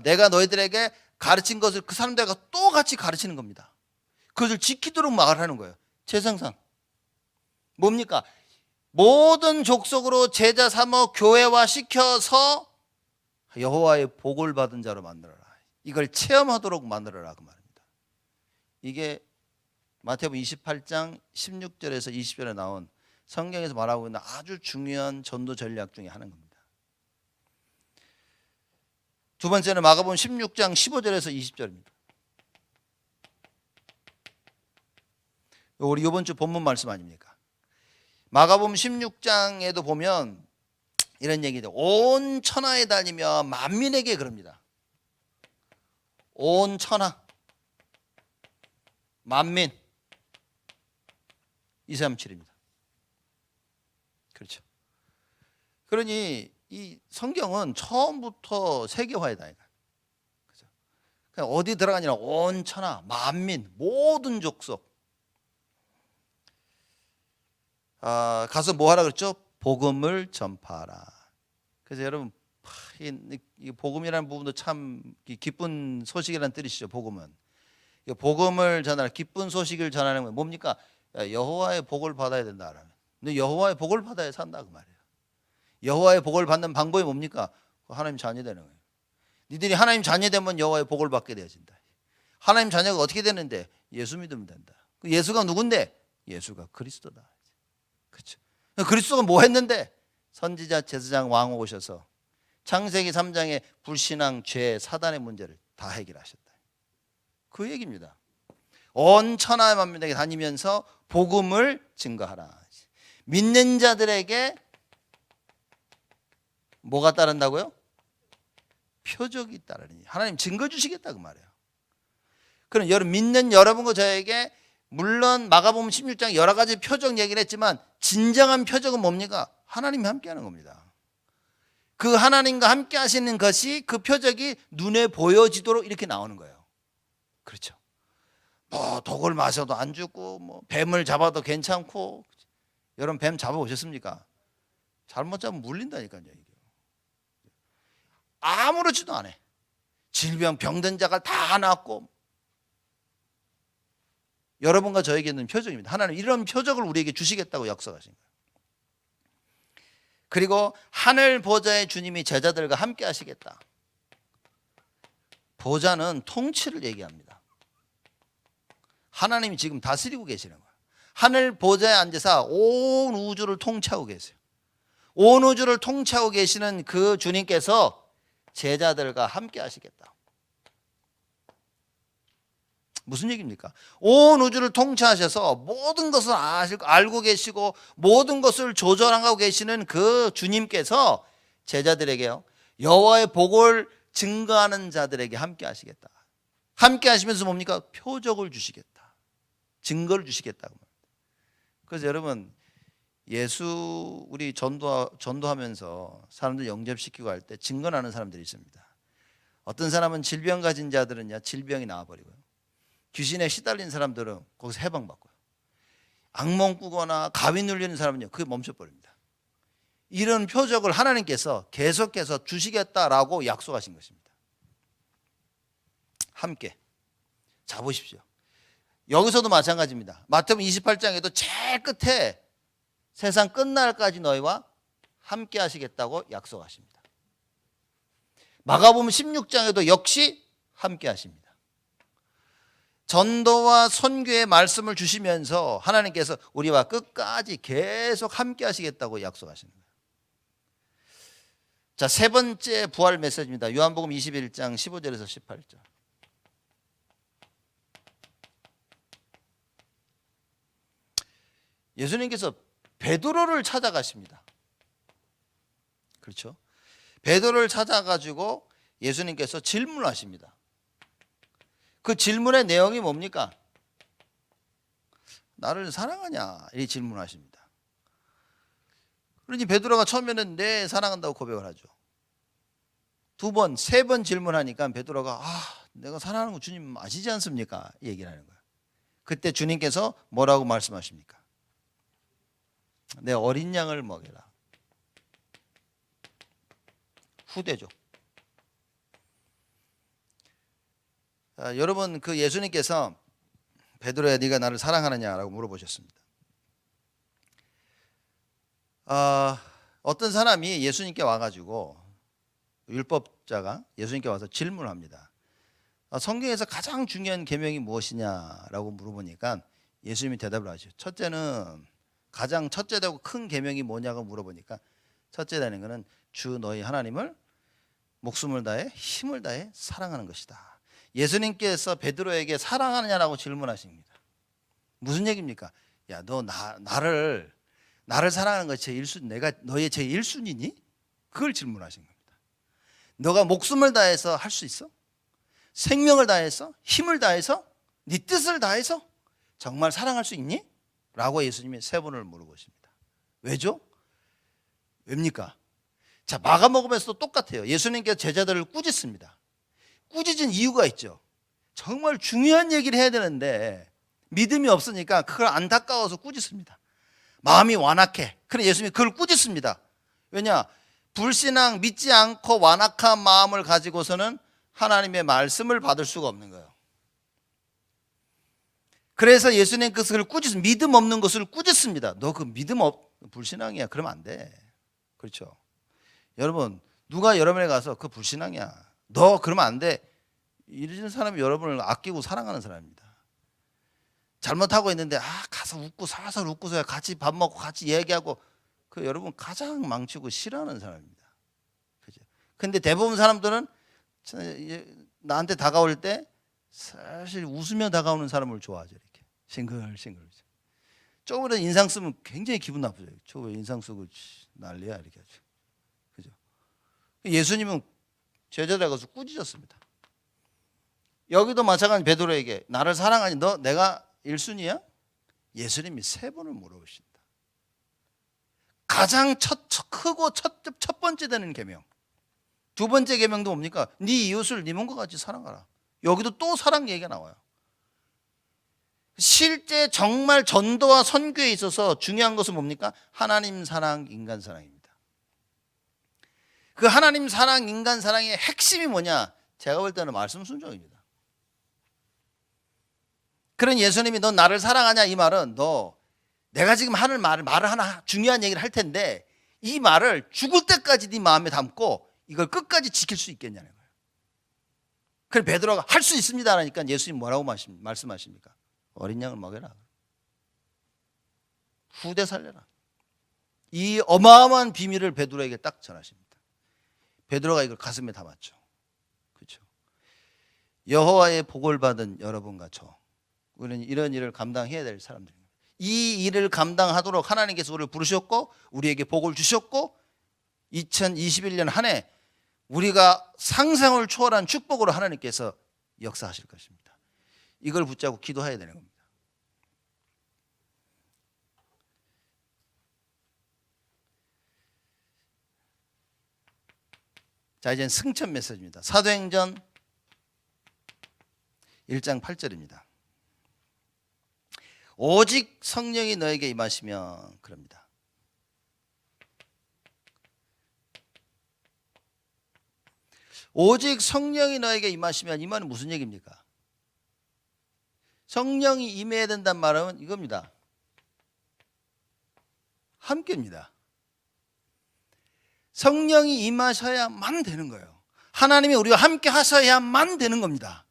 내가 너희들에게 가르친 것을 그 사람들과 또 같이 가르치는 겁니다. 그것을 지키도록 말하는 거예요. 재생산. 뭡니까? 모든 족속으로 제자 삼어 교회화 시켜서 여호와의 복을 받은 자로 만들어라. 이걸 체험하도록 만들어라 그 말입니다. 이게 마태복음 28장 16절에서 20절에 나온 성경에서 말하고 있는 아주 중요한 전도 전략 중에 하나인 겁니다. 두 번째는 마가복음 16장 15절에서 20절입니다. 우리 이번 주 본문 말씀 아닙니까? 마가복음 16장에도 보면 이런 얘기죠. 온 천하에 다니며 만민에게 그럽니다. 온 천하, 만민, 237입니다. 그렇죠. 그러니 이 성경은 처음부터 세계화이다. 그렇죠? 그냥 어디 들어가니라 온 천하, 만민, 모든 족속. 가서 뭐 하라 그랬죠? 복음을 전파하라. 그래서 여러분 이 복음이라는 부분도 참 기쁜 소식이라는 뜻이죠. 복음은 복음을 전하라, 기쁜 소식을 전하는 건 뭡니까? 여호와의 복을 받아야 된다. 근데 여호와의 복을 받아야 산다 그 말이에요. 여호와의 복을 받는 방법이 뭡니까? 하나님 자녀 되는 거예요. 니들이 하나님 자녀 되면 여호와의 복을 받게 되어진다. 하나님 자녀가 어떻게 되는데? 예수 믿으면 된다. 예수가 누군데? 예수가 그리스도다. 그렇죠. 그리스도가 뭐 했는데? 선지자, 제사장, 왕 오셔서 창세기 3장의 불신앙, 죄, 사단의 문제를 다 해결하셨다. 그 얘기입니다. 온 천하 만민에게 다니면서 복음을 증거하라. 믿는 자들에게 뭐가 따른다고요? 표적이 따르니. 하나님 증거 주시겠다 그 말이에요. 그럼 여러분 믿는 여러분과 저에게 물론 마가복음 16장 여러 가지 표적 얘기를 했지만 진정한 표적은 뭡니까? 하나님이 함께하는 겁니다. 그 하나님과 함께 하시는 것이 그 표적이 눈에 보여지도록 이렇게 나오는 거예요. 그렇죠. 뭐 독을 마셔도 안 죽고 뭐 뱀을 잡아도 괜찮고. 여러분 뱀 잡아보셨습니까? 잘못 잡으면 물린다니까요. 이게. 아무렇지도 않아. 질병 병든 자가 다 낫고. 여러분과 저에게 있는 표적입니다. 하나님 이런 표적을 우리에게 주시겠다고 약속하신 거예요. 그리고 하늘 보좌의 주님이 제자들과 함께 하시겠다. 보좌는 통치를 얘기합니다. 하나님이 지금 다스리고 계시는 거예요. 하늘 보좌에 앉아서 온 우주를 통치하고 계세요. 온 우주를 통치하고 계시는 그 주님께서 제자들과 함께 하시겠다. 무슨 얘기입니까? 온 우주를 통치하셔서 모든 것을 알고 계시고 모든 것을 조절하고 계시는 그 주님께서 제자들에게요, 여호와의 복을 증거하는 자들에게 함께 하시겠다. 함께 하시면서 뭡니까? 표적을 주시겠다. 증거를 주시겠다고. 그래서 여러분, 예수 우리 전도하면서 사람들 영접시키고 할 때 증거하는 사람들이 있습니다. 어떤 사람은 질병 가진 자들은요, 질병이 나와버리고요. 귀신에 시달린 사람들은 거기서 해방받고요. 악몽 꾸거나 가위 눌리는 사람은요, 그게 멈춰버립니다. 이런 표적을 하나님께서 계속해서 주시겠다라고 약속하신 것입니다. 함께. 자, 보십시오. 여기서도 마찬가지입니다. 마태복음 28장에도 제일 끝에 세상 끝날까지 너희와 함께 하시겠다고 약속하십니다. 마가복음 16장에도 역시 함께 하십니다. 전도와 선교의 말씀을 주시면서 하나님께서 우리와 끝까지 계속 함께 하시겠다고 약속하시는 거예요. 자, 세 번째 부활 메시지입니다. 요한복음 21장 15절에서 18절. 예수님께서 베드로를 찾아가십니다. 그렇죠? 베드로를 찾아가지고 예수님께서 질문하십니다. 그 질문의 내용이 뭡니까? 나를 사랑하냐? 이 질문하십니다. 그러니 베드로가 처음에는 네, 사랑한다고 고백을 하죠. 두 번, 세 번 질문하니까 베드로가 내가 사랑하는 거 주님 아시지 않습니까? 이 얘기를 하는 거예요. 그때 주님께서 뭐라고 말씀하십니까? 내 어린 양을 먹여라. 후대죠. 자, 여러분, 그 예수님께서 베드로야 네가 나를 사랑하느냐라고 물어보셨습니다. 어떤 사람이 예수님께 와가지고, 율법자가 예수님께 와서 질문을 합니다. 성경에서 가장 중요한 계명이 무엇이냐라고 물어보니까 예수님이 대답을 하죠. 첫째는, 가장 첫째되고 큰 계명이 뭐냐고 물어보니까 첫째라는 것은 주 너희 하나님을 목숨을 다해 힘을 다해 사랑하는 것이다. 예수님께서 베드로에게 사랑하느냐라고 질문하십니다. 무슨 얘기입니까? 야, 너 나를 사랑하는 것이 제1순위, 내가 너의 제1순위니? 그걸 질문하신 겁니다. 너가 목숨을 다해서 할 수 있어? 생명을 다해서? 힘을 다해서? 네 뜻을 다해서? 정말 사랑할 수 있니? 라고 예수님이 세 번을 물어보십니다. 왜죠? 왜입니까? 자, 마가복음에서도 똑같아요. 예수님께서 제자들을 꾸짖습니다. 꾸짖은 이유가 있죠. 정말 중요한 얘기를 해야 되는데 믿음이 없으니까 그걸 안타까워서 꾸짖습니다. 마음이 완악해. 그래 예수님이 그걸 꾸짖습니다. 왜냐? 불신앙, 믿지 않고 완악한 마음을 가지고서는 하나님의 말씀을 받을 수가 없는 거예요. 그래서 예수님 그것을 꾸짖습니다. 믿음 없는 것을 꾸짖습니다. 너 그 불신앙이야. 그러면 안 돼. 그렇죠? 여러분, 누가 여러분에 가서 그 불신앙이야. 너 그러면 안 돼. 이러는 사람이 여러분을 아끼고 사랑하는 사람입니다. 잘못하고 있는데 가서 웃고 살살 웃고서야 같이 밥 먹고 같이 얘기하고 그 여러분 가장 망치고 싫어하는 사람입니다. 그죠? 근데 대부분 사람들은 나한테 다가올 때 사실 웃으며 다가오는 사람을 좋아하죠. 이렇게 싱글싱글. 조금 인상 쓰면 굉장히 기분 나쁘죠. 저거 인상 쓰고 난리야 이렇게 하죠. 그죠? 예수님은 제자들에 가서 꾸짖었습니다. 여기도 마찬가지 베드로에게 나를 사랑하니 너 내가 1순위야? 예수님이 세 번을 물어보신다. 가장 크고 첫 번째 되는 계명. 두 번째 계명도 뭡니까? 네 이웃을 네 몸과 같이 사랑하라. 여기도 또 사랑 얘기가 나와요. 실제 정말 전도와 선교에 있어서 중요한 것은 뭡니까? 하나님 사랑, 인간 사랑입니다. 그 하나님 사랑, 인간 사랑의 핵심이 뭐냐? 제가 볼 때는 말씀 순종입니다. 그런 예수님이 너 나를 사랑하냐? 이 말은 너 내가 지금 하는 말을 하나 중요한 얘기를 할 텐데 이 말을 죽을 때까지 네 마음에 담고 이걸 끝까지 지킬 수 있겠냐는 거예요. 그래서 베드로가 할 수 있습니다 하니까 예수님 뭐라고 말씀하십니까? 어린 양을 먹여라. 후대 살려라. 이 어마어마한 비밀을 베드로에게 딱 전하십니다. 베드로가 이걸 가슴에 담았죠. 그렇죠? 여호와의 복을 받은 여러분과 저, 우리는 이런 일을 감당해야 될 사람들입니다. 이 일을 감당하도록 하나님께서 우리를 부르셨고 우리에게 복을 주셨고 2021년 한 해 우리가 상상을 초월한 축복으로 하나님께서 역사하실 것입니다. 이걸 붙잡고 기도해야 되는 겁니다. 자, 이제는 승천 메시지입니다. 사도행전 1장 8절입니다. 오직 성령이 너에게 임하시면 그럽니다. 오직 성령이 너에게 임하시면 이 말은 무슨 얘기입니까? 성령이 임해야 된단 말은 이겁니다. 함께입니다. 성령이 임하셔야만 되는 거예요. 하나님이 우리와 함께 하셔야만 되는 겁니다.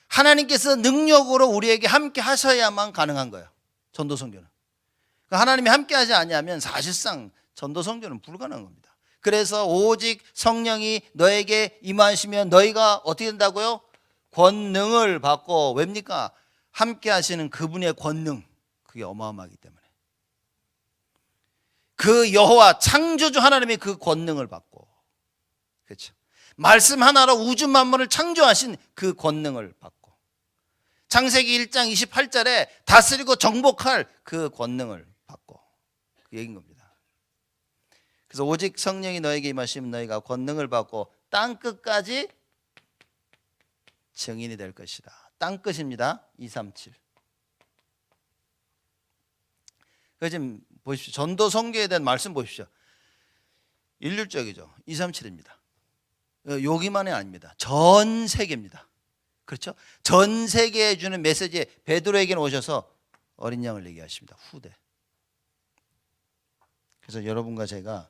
하나님께서 능력으로 우리에게 함께 하셔야만 가능한 거예요. 전도 선교는. 하나님이 함께 하지 않으면 사실상 전도 선교는 불가능한 겁니다. 그래서 오직 성령이 너에게 임하시면 너희가 어떻게 된다고요? 권능을 받고 왜입니까? 함께 하시는 그분의 권능, 그게 어마어마하기 때문에 그 여호와 창조주 하나님의 그 권능을 받고, 그렇죠? 말씀 하나로 우주 만물을 창조하신 그 권능을 받고 창세기 1장 28절에 다스리고 정복할 그 권능을 받고 그 얘기인 겁니다. 그래서 오직 성령이 너에게 임하시면 너희가 권능을 받고 땅끝까지 증인이 될 것이다. 땅끝입니다. 237. 그래서 지금 보십시오. 전도 선교에 대한 말씀 보십시오. 일률적이죠. 237입니다. 여기만이 아닙니다. 전 세계입니다. 그렇죠? 전 세계에 주는 메시지에 베드로에게는 오셔서 어린 양을 얘기하십니다. 후대. 그래서 여러분과 제가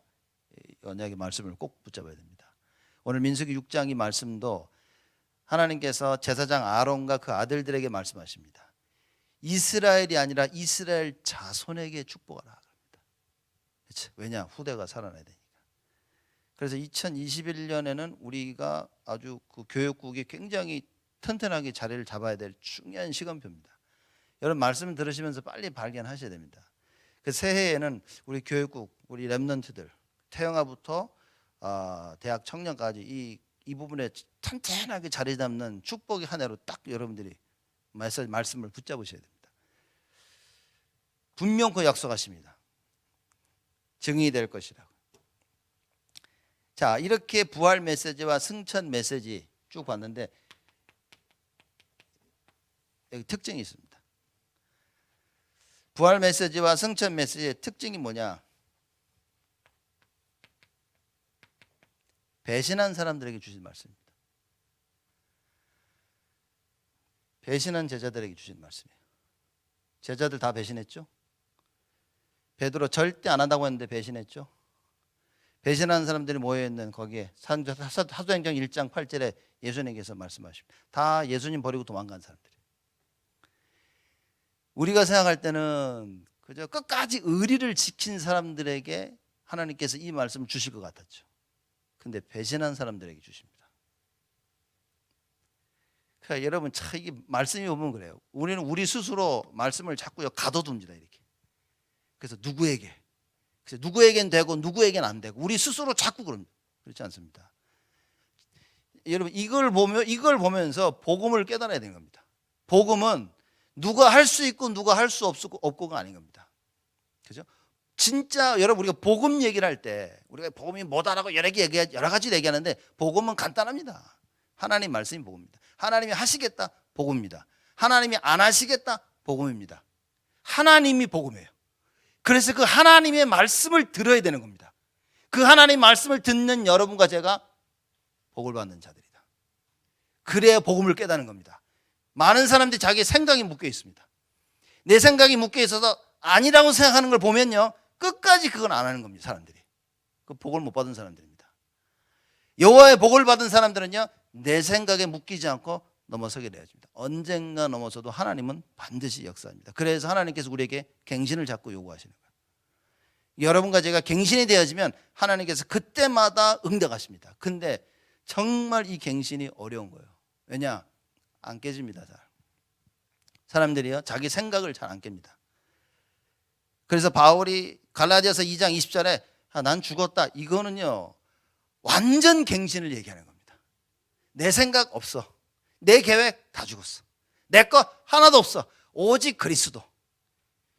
언약의 말씀을 꼭 붙잡아야 됩니다. 오늘 민수기 6장 이 말씀도 하나님께서 제사장 아론과 그 아들들에게 말씀하십니다. 이스라엘이 아니라 이스라엘 자손에게 축복하라 합니다. 그렇죠? 왜냐? 후대가 살아나야 되니까. 그래서 2021년에는 우리가 아주 그 교육국이 굉장히 튼튼하게 자리를 잡아야 될 중요한 시간표입니다. 여러분 말씀 들으시면서 빨리 발견하셔야 됩니다. 그 새해에는 우리 교육국, 우리 랩런트들 태영아부터 대학 청년까지 이 부분에 탄탄하게 자리 잡는 축복의 한 해로 딱 여러분들이 말씀을 붙잡으셔야 됩니다. 분명히 약속하십니다. 증인이 될 것이라고. 자, 이렇게 부활 메시지와 승천 메시지 쭉 봤는데 여기 특징이 있습니다. 부활 메시지와 승천 메시지의 특징이 뭐냐? 배신한 사람들에게 주신 말씀입니다. 배신한 제자들에게 주신 말씀이에요. 제자들 다 배신했죠? 베드로 절대 안 한다고 했는데 배신했죠? 배신한 사람들이 모여있는 거기에 사도행전 1장 8절에 예수님께서 말씀하십니다. 다 예수님 버리고 도망간 사람들이에요. 우리가 생각할 때는 그저 끝까지 의리를 지킨 사람들에게 하나님께서 이 말씀을 주실 것 같았죠. 근데 배신한 사람들에게 주십니다. 그러니까 여러분 참 이게 말씀이 보면 그래요. 우리는 우리 스스로 말씀을 자꾸 가둬둡니다. 이렇게. 그래서 누구에겐 되고 누구에겐 안 되고 우리 스스로 자꾸 그럽니다. 그렇지 않습니다. 여러분 이걸 보면서 복음을 깨달아야 되는 겁니다. 복음은 누가 할 수 있고 누가 할 수 없고가 아닌 겁니다. 그죠? 진짜 여러분 우리가 복음 얘기를 할 때 우리가 복음이 뭐다라고 여러 가지 얘기하는데 복음은 간단합니다. 하나님 말씀이 복음입니다. 하나님이 하시겠다 복음입니다. 하나님이 안 하시겠다, 복음입니다. 하나님이 복음이에요. 그래서 그 하나님의 말씀을 들어야 되는 겁니다. 그 하나님 말씀을 듣는 여러분과 제가 복을 받는 자들이다. 그래야 복음을 깨닫는 겁니다. 많은 사람들이 자기의 생각이 묶여 있습니다. 내 생각이 묶여 있어서 아니라고 생각하는 걸 보면요, 끝까지 그건 안 하는 겁니다. 사람들이. 그 복을 못 받은 사람들입니다. 여호와의 복을 받은 사람들은요, 내 생각에 묶이지 않고 넘어서게 되어집니다. 언젠가 넘어서도 하나님은 반드시 역사합니다. 그래서 하나님께서 우리에게 갱신을 자꾸 요구하시는 거예요. 여러분과 제가 갱신이 되어지면 하나님께서 그때마다 응답하십니다. 근데 정말 이 갱신이 어려운 거예요. 왜냐? 안 깨집니다. 잘. 사람들이요, 자기 생각을 잘 안 깹니다. 그래서 바울이 갈라디아서 2장 20절에 난 죽었다, 이거는요 완전 갱신을 얘기하는 겁니다. 내 생각 없어, 내 계획 다 죽었어, 내 거 하나도 없어, 오직 그리스도.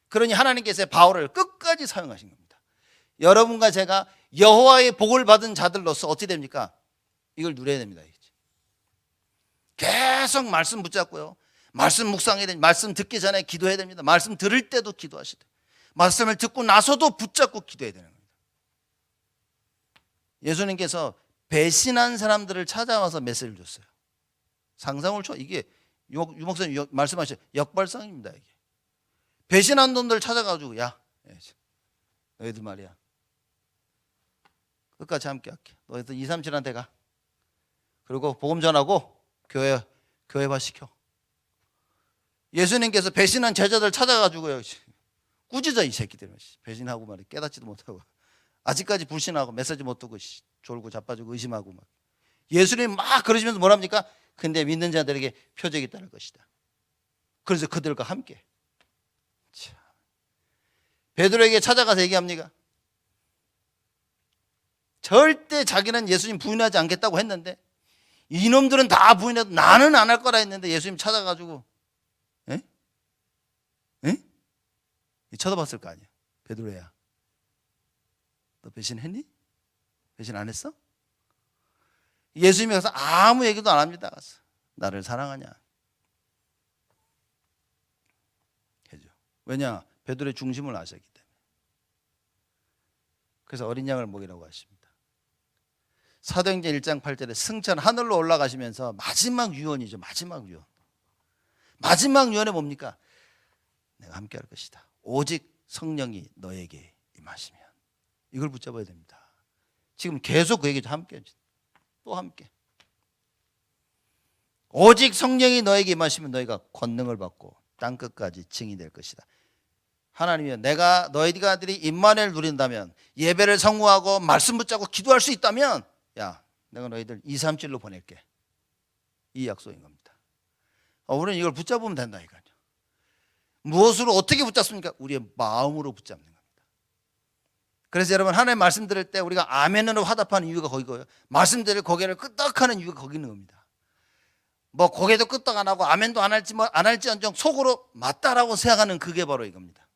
그러니 하나님께서 바울을 끝까지 사용하신 겁니다. 여러분과 제가 여호와의 복을 받은 자들로서 어떻게 됩니까? 이걸 누려야 됩니다. 계속 말씀 붙잡고요, 말씀 묵상해야 됩니다. 말씀 듣기 전에 기도해야 됩니다. 말씀 들을 때도 기도하셔야 돼요. 말씀을 듣고 나서도 붙잡고 기도해야 되는 겁니다. 예수님께서 배신한 사람들을 찾아와서 메시지를 줬어요. 상상을 쳐. 이게 유 목사님 말씀하신 역발상입니다. 이게 배신한 놈들 찾아가지고, 야, 너희들 말이야, 끝까지 함께 할게. 너희들 237한테 가. 그리고 복음 전하고 교회화 시켜. 예수님께서 배신한 제자들 찾아가지고요, 꾸짖어, 이 새끼들. 배신하고 말이야, 깨닫지도 못하고 아직까지 불신하고 메시지 못 듣고 졸고 자빠지고 의심하고 막. 예수님 막 그러시면서 뭐랍니까? 근데 믿는 자들에게 표적이 따를 것이다. 그래서 그들과 함께. 참. 베드로에게 찾아가서 얘기합니까? 절대 자기는 예수님 부인하지 않겠다고 했는데 이놈들은 다 부인해도 나는 안 할 거라 했는데 예수님 찾아가지고, 에? 쳐다봤을 거 아니야. 베드로야, 너 배신했니? 배신 안 했어? 예수님이 가서 아무 얘기도 안 합니다. 가서 나를 사랑하냐 해죠. 왜냐? 베드로의 중심을 아셨기 때문에. 그래서 어린 양을 먹이라고 하십니다. 사도행전 1장 8절에 승천 하늘로 올라가시면서 마지막 유언이죠. 마지막 유언. 마지막 유언이 뭡니까? 내가 함께 할 것이다. 오직 성령이 너에게 임하시면. 이걸 붙잡아야 됩니다. 지금 계속 그 얘기죠. 함께, 또 함께. 오직 성령이 너에게 임하시면 너희가 권능을 받고 땅끝까지 증인이 될 것이다. 하나님이여, 내가 너희들이 임마누엘 누린다면, 예배를 성공하고 말씀 붙잡고 기도할 수 있다면, 야, 내가 너희들 237로 보낼게. 이 약속인 겁니다. 우리는 이걸 붙잡으면 된다니까요. 무엇으로 어떻게 붙잡습니까? 우리의 마음으로 붙잡는 겁니다. 그래서 여러분, 하나님 말씀 들을 때 우리가 아멘으로 화답하는 이유가 거기고요, 말씀 들을 고개를 끄덕하는 이유가 거기 있는 겁니다. 뭐 고개도 끄덕 안 하고 아멘도 안 할지언정 속으로 맞다라고 생각하는, 그게 바로 이겁니다.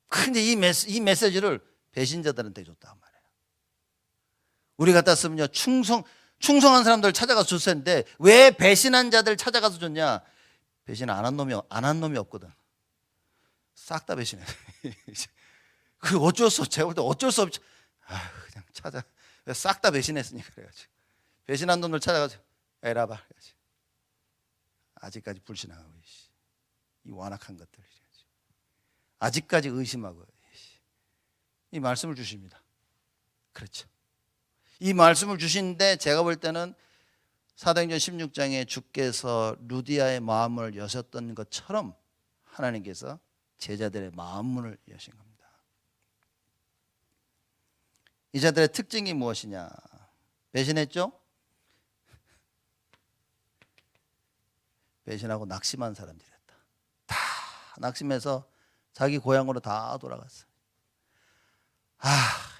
근데 이 메시지를 배신자들한테 줬단 말이에요. 우리 같았으면요, 충성한 사람들 찾아가서 줬을 텐데 왜 배신한 자들 찾아가서 줬냐? 배신 안 한 놈이 없거든. 싹 다 배신해. 그 어쩔 수 없지. 제가 볼 때 어쩔 수 없지. 그냥 찾아. 싹 다 배신했으니까 그래가지고. 배신한 놈들 찾아가지고 에라봐. 그래가지고. 아직까지 불신하고, 이 완악한 것들. 아직까지 의심하고. 이 말씀을 주십니다. 그렇죠. 이 말씀을 주시는데 제가 볼 때는 사도행전 16장에 주께서 루디아의 마음을 여셨던 것처럼 하나님께서 제자들의 마음문을 여신 겁니다. 이 자들의 특징이 무엇이냐? 배신했죠? 배신하고 낙심한 사람들이었다. 다 낙심해서 자기 고향으로 다 돌아갔어요.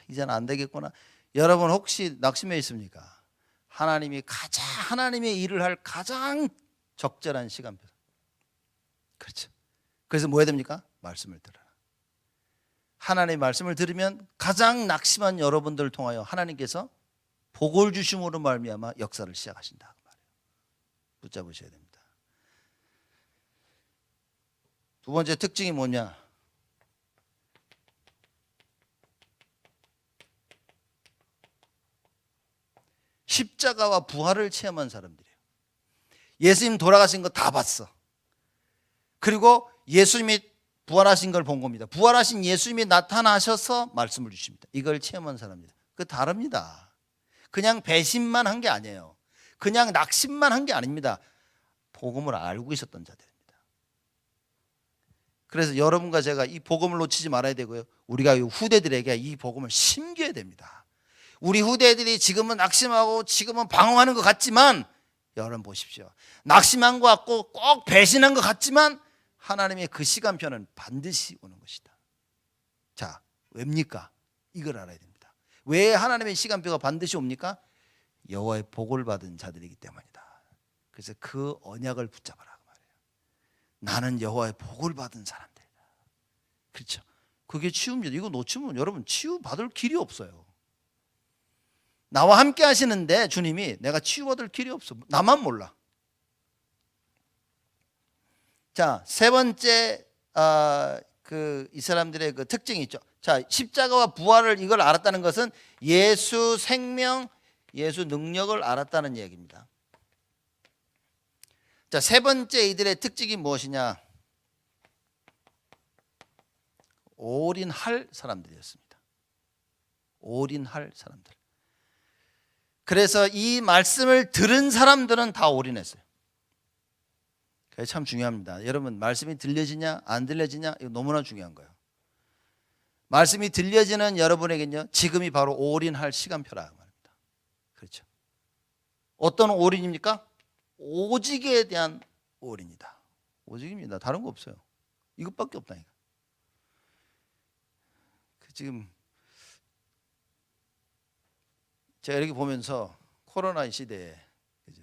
이제는 안 되겠구나. 여러분 혹시 낙심해 있습니까? 하나님의 일을 할 가장 적절한 시간표. 그렇죠. 그래서 뭐 해야 됩니까? 말씀을 들어라. 하나님의 말씀을 들으면 가장 낙심한 여러분들을 통하여 하나님께서 복을 주심으로 말미암아 역사를 시작하신다. 붙잡으셔야 됩니다. 두 번째 특징이 뭐냐? 십자가와 부활을 체험한 사람들이에요. 예수님 돌아가신 거 다 봤어. 그리고 예수님이 부활하신 걸 본 겁니다. 부활하신 예수님이 나타나셔서 말씀을 주십니다. 이걸 체험한 사람입니다. 그 다릅니다. 그냥 배신만 한 게 아니에요. 그냥 낙심만 한 게 아닙니다. 복음을 알고 있었던 자들입니다. 그래서 여러분과 제가 이 복음을 놓치지 말아야 되고요. 우리가 후대들에게 이 복음을 심겨야 됩니다. 우리 후대들이 지금은 낙심하고 지금은 방황하는 것 같지만, 여러분 보십시오. 낙심한 것 같고 꼭 배신한 것 같지만 하나님의 그 시간표는 반드시 오는 것이다. 자, 왜입니까? 이걸 알아야 됩니다. 왜 하나님의 시간표가 반드시 옵니까? 여호와의 복을 받은 자들이기 때문이다. 그래서 그 언약을 붙잡아라 그 말이에요. 나는 여호와의 복을 받은 사람들이다. 그렇죠? 그게 치유입니다. 이거 놓치면 여러분 치유받을 길이 없어요. 나와 함께 하시는데 주님이 내가 치유받을 길이 없어. 나만 몰라. 자, 세 번째 이 사람들의 그 특징이 있죠. 자, 십자가와 부활을 이걸 알았다는 것은 예수 생명, 예수 능력을 알았다는 얘기입니다. 자, 세 번째 이들의 특징이 무엇이냐? 올인할 사람들이었습니다. 올인할 사람들. 그래서 이 말씀을 들은 사람들은 다 올인했어요. 그게 참 중요합니다. 여러분, 말씀이 들려지냐 안 들려지냐 이거 너무나 중요한 거예요. 말씀이 들려지는 여러분에게는요, 지금이 바로 올인할 시간표라 말입니다. 그렇죠? 어떤 올인입니까? 오직에 대한 올인이다. 오직입니다. 다른 거 없어요. 이것밖에 없다니까. 지금 제가 이렇게 보면서 코로나 시대에, 그죠?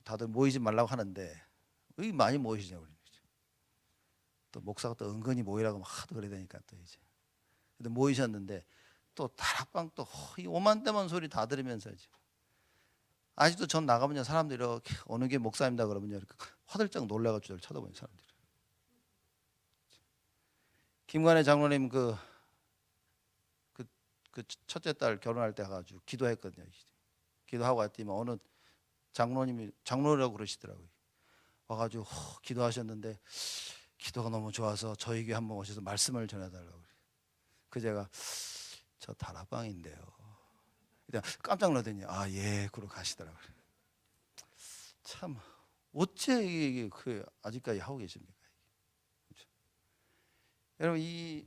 다들 모이지 말라고 하는데 왜 많이 모이시냐고. 또 목사가 또 은근히 모이라고 막 하도 그래야 되니까 또 이제. 근데 모이셨는데 또 다락방 또 이 오만때만 소리 다 들으면서 이제. 아직도 전 나가면요 사람들이 이렇게 어느 게 목사입니다 그러면요 이렇게 화들짝 놀라가지고 저를 쳐다보는 사람들이. 김관혜 장로님 그 첫째 딸 결혼할 때 가지고 기도했거든요. 기도하고 왔더니 어느 장로라고 그러시더라고요. 와가지고 기도하셨는데 기도가 너무 좋아서 저희 교회 한번 오셔서 말씀을 전해달라고. 그 제가 저 다락방인데요. 깜짝 놀라더니 예 그러고 가시더라고요. 참 어째 이게 아직까지 하고 계십니까? 그렇죠? 여러분 이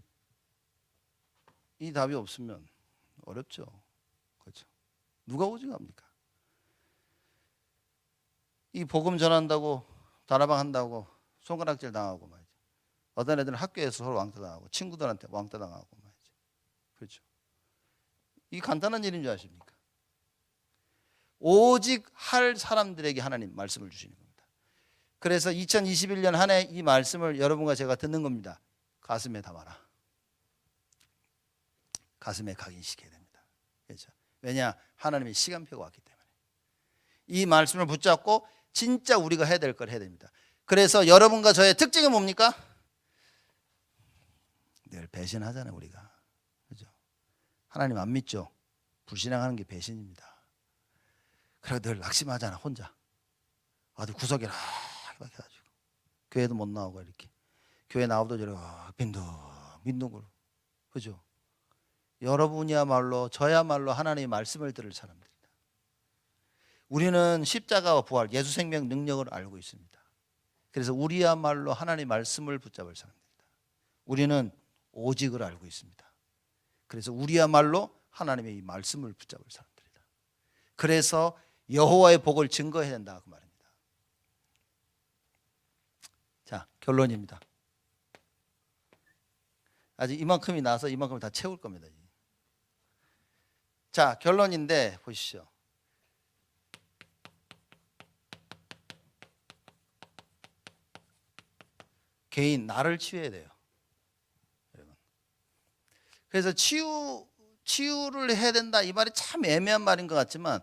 답이 없으면 어렵죠. 그렇죠? 누가 오직합니까? 이 복음 전한다고 다락방 한다고 손가락질 당하고 말이죠. 어떤 애들은 학교에서 서로 왕따 당하고 친구들한테 왕따 당하고 말이죠. 그렇죠? 이 간단한 일인 줄 아십니까? 오직 할 사람들에게 하나님 말씀을 주시는 겁니다. 그래서 2021년 한 해 이 말씀을 여러분과 제가 듣는 겁니다. 가슴에 담아라. 가슴에 각인시켜야 됩니다. 그렇죠? 왜냐? 하나님의 시간표가 왔기 때문에. 이 말씀을 붙잡고 진짜 우리가 해야 될 걸 해야 됩니다. 그래서 여러분과 저의 특징이 뭡니까? 늘 배신하잖아요, 우리가. 그죠? 하나님 안 믿죠? 불신앙하는 게 배신입니다. 그래서 늘 낙심하잖아, 혼자. 아주 구석에 막 해가지고. 교회도 못 나오고 이렇게. 교회 나오도 저렇게 빈둥빈둥으로. 그죠? 여러분이야말로 저야말로 하나님의 말씀을 들을 사람들이다. 우리는 십자가와 부활, 예수 생명 능력을 알고 있습니다. 그래서 우리야말로 하나님의 말씀을 붙잡을 사람들이다. 우리는 오직을 알고 있습니다. 그래서 우리야말로 하나님의 이 말씀을 붙잡을 사람들이다. 그래서 여호와의 복을 증거해야 된다 그 말입니다. 자, 결론입니다. 아직 이만큼이 나서 이만큼 다 채울 겁니다. 자, 결론인데 보시죠. 개인 나를 치유해야 돼요. 여러분. 그래서 치유를 해야 된다 이 말이 참 애매한 말인 것 같지만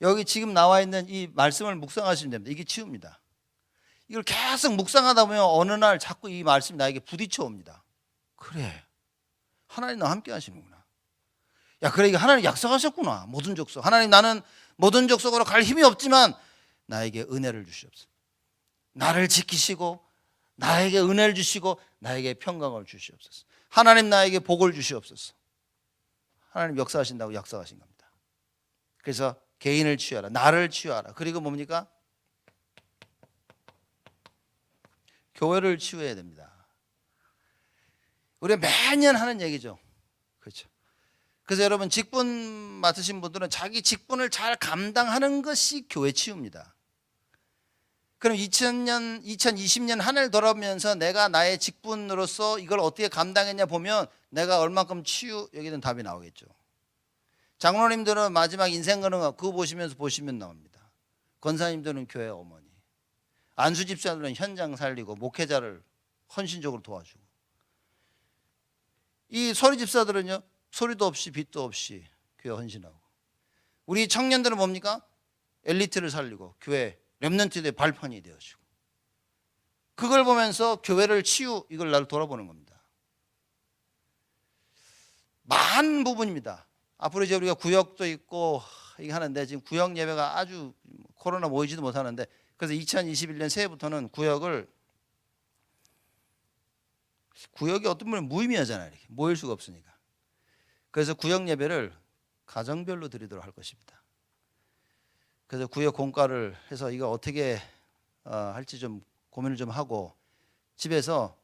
여기 지금 나와 있는 이 말씀을 묵상하시면 됩니다. 이게 치유입니다. 이걸 계속 묵상하다 보면 어느 날 자꾸 이 말씀이 나에게 부딪혀 옵니다. 그래, 하나님 나와 함께 하시는구나. 야, 그래, 이게 하나님 약속하셨구나. 모든 족속. 하나님, 나는 모든 족속으로 갈 힘이 없지만 나에게 은혜를 주시옵소서. 나를 지키시고 나에게 은혜를 주시고 나에게 평강을 주시옵소서. 하나님, 나에게 복을 주시옵소서. 하나님 역사하신다고 약속하신 겁니다. 그래서 개인을 취하라, 나를 취하라. 그리고 뭡니까? 교회를 치유해야 됩니다. 우리가 매년 하는 얘기죠. 그렇죠. 그래서 여러분, 직분 맡으신 분들은 자기 직분을 잘 감당하는 것이 교회 치유입니다. 그럼 2020년 한 해를 돌아보면서 내가 나의 직분으로서 이걸 어떻게 감당했냐 보면 내가 얼만큼 치유, 여기는 답이 나오겠죠. 장로님들은 마지막 인생 거는 그거 보시면 나옵니다. 권사님들은 교회 어머니, 안수 집사들은 현장 살리고 목회자를 헌신적으로 도와주고, 이 소리 집사들은요, 소리도 없이 빛도 없이 교회 헌신하고, 우리 청년들은 뭡니까? 엘리트를 살리고 교회 렘넌트의 발판이 되어주고, 그걸 보면서 교회를 치유, 이걸 나를 돌아보는 겁니다. 많은 부분입니다. 앞으로 이제 우리가 구역도 있고 이게 하는데, 지금 구역 예배가 아주 코로나 모이지도 못하는데, 그래서 2021년 새해부터는 구역이 어떤 분은 무의미하잖아요. 이렇게 모일 수가 없으니까. 그래서 구역 예배를 가정별로 드리도록 할 것입니다. 그래서 구역 공과를 해서 이거 어떻게 할지 좀 고민을 좀 하고, 집에서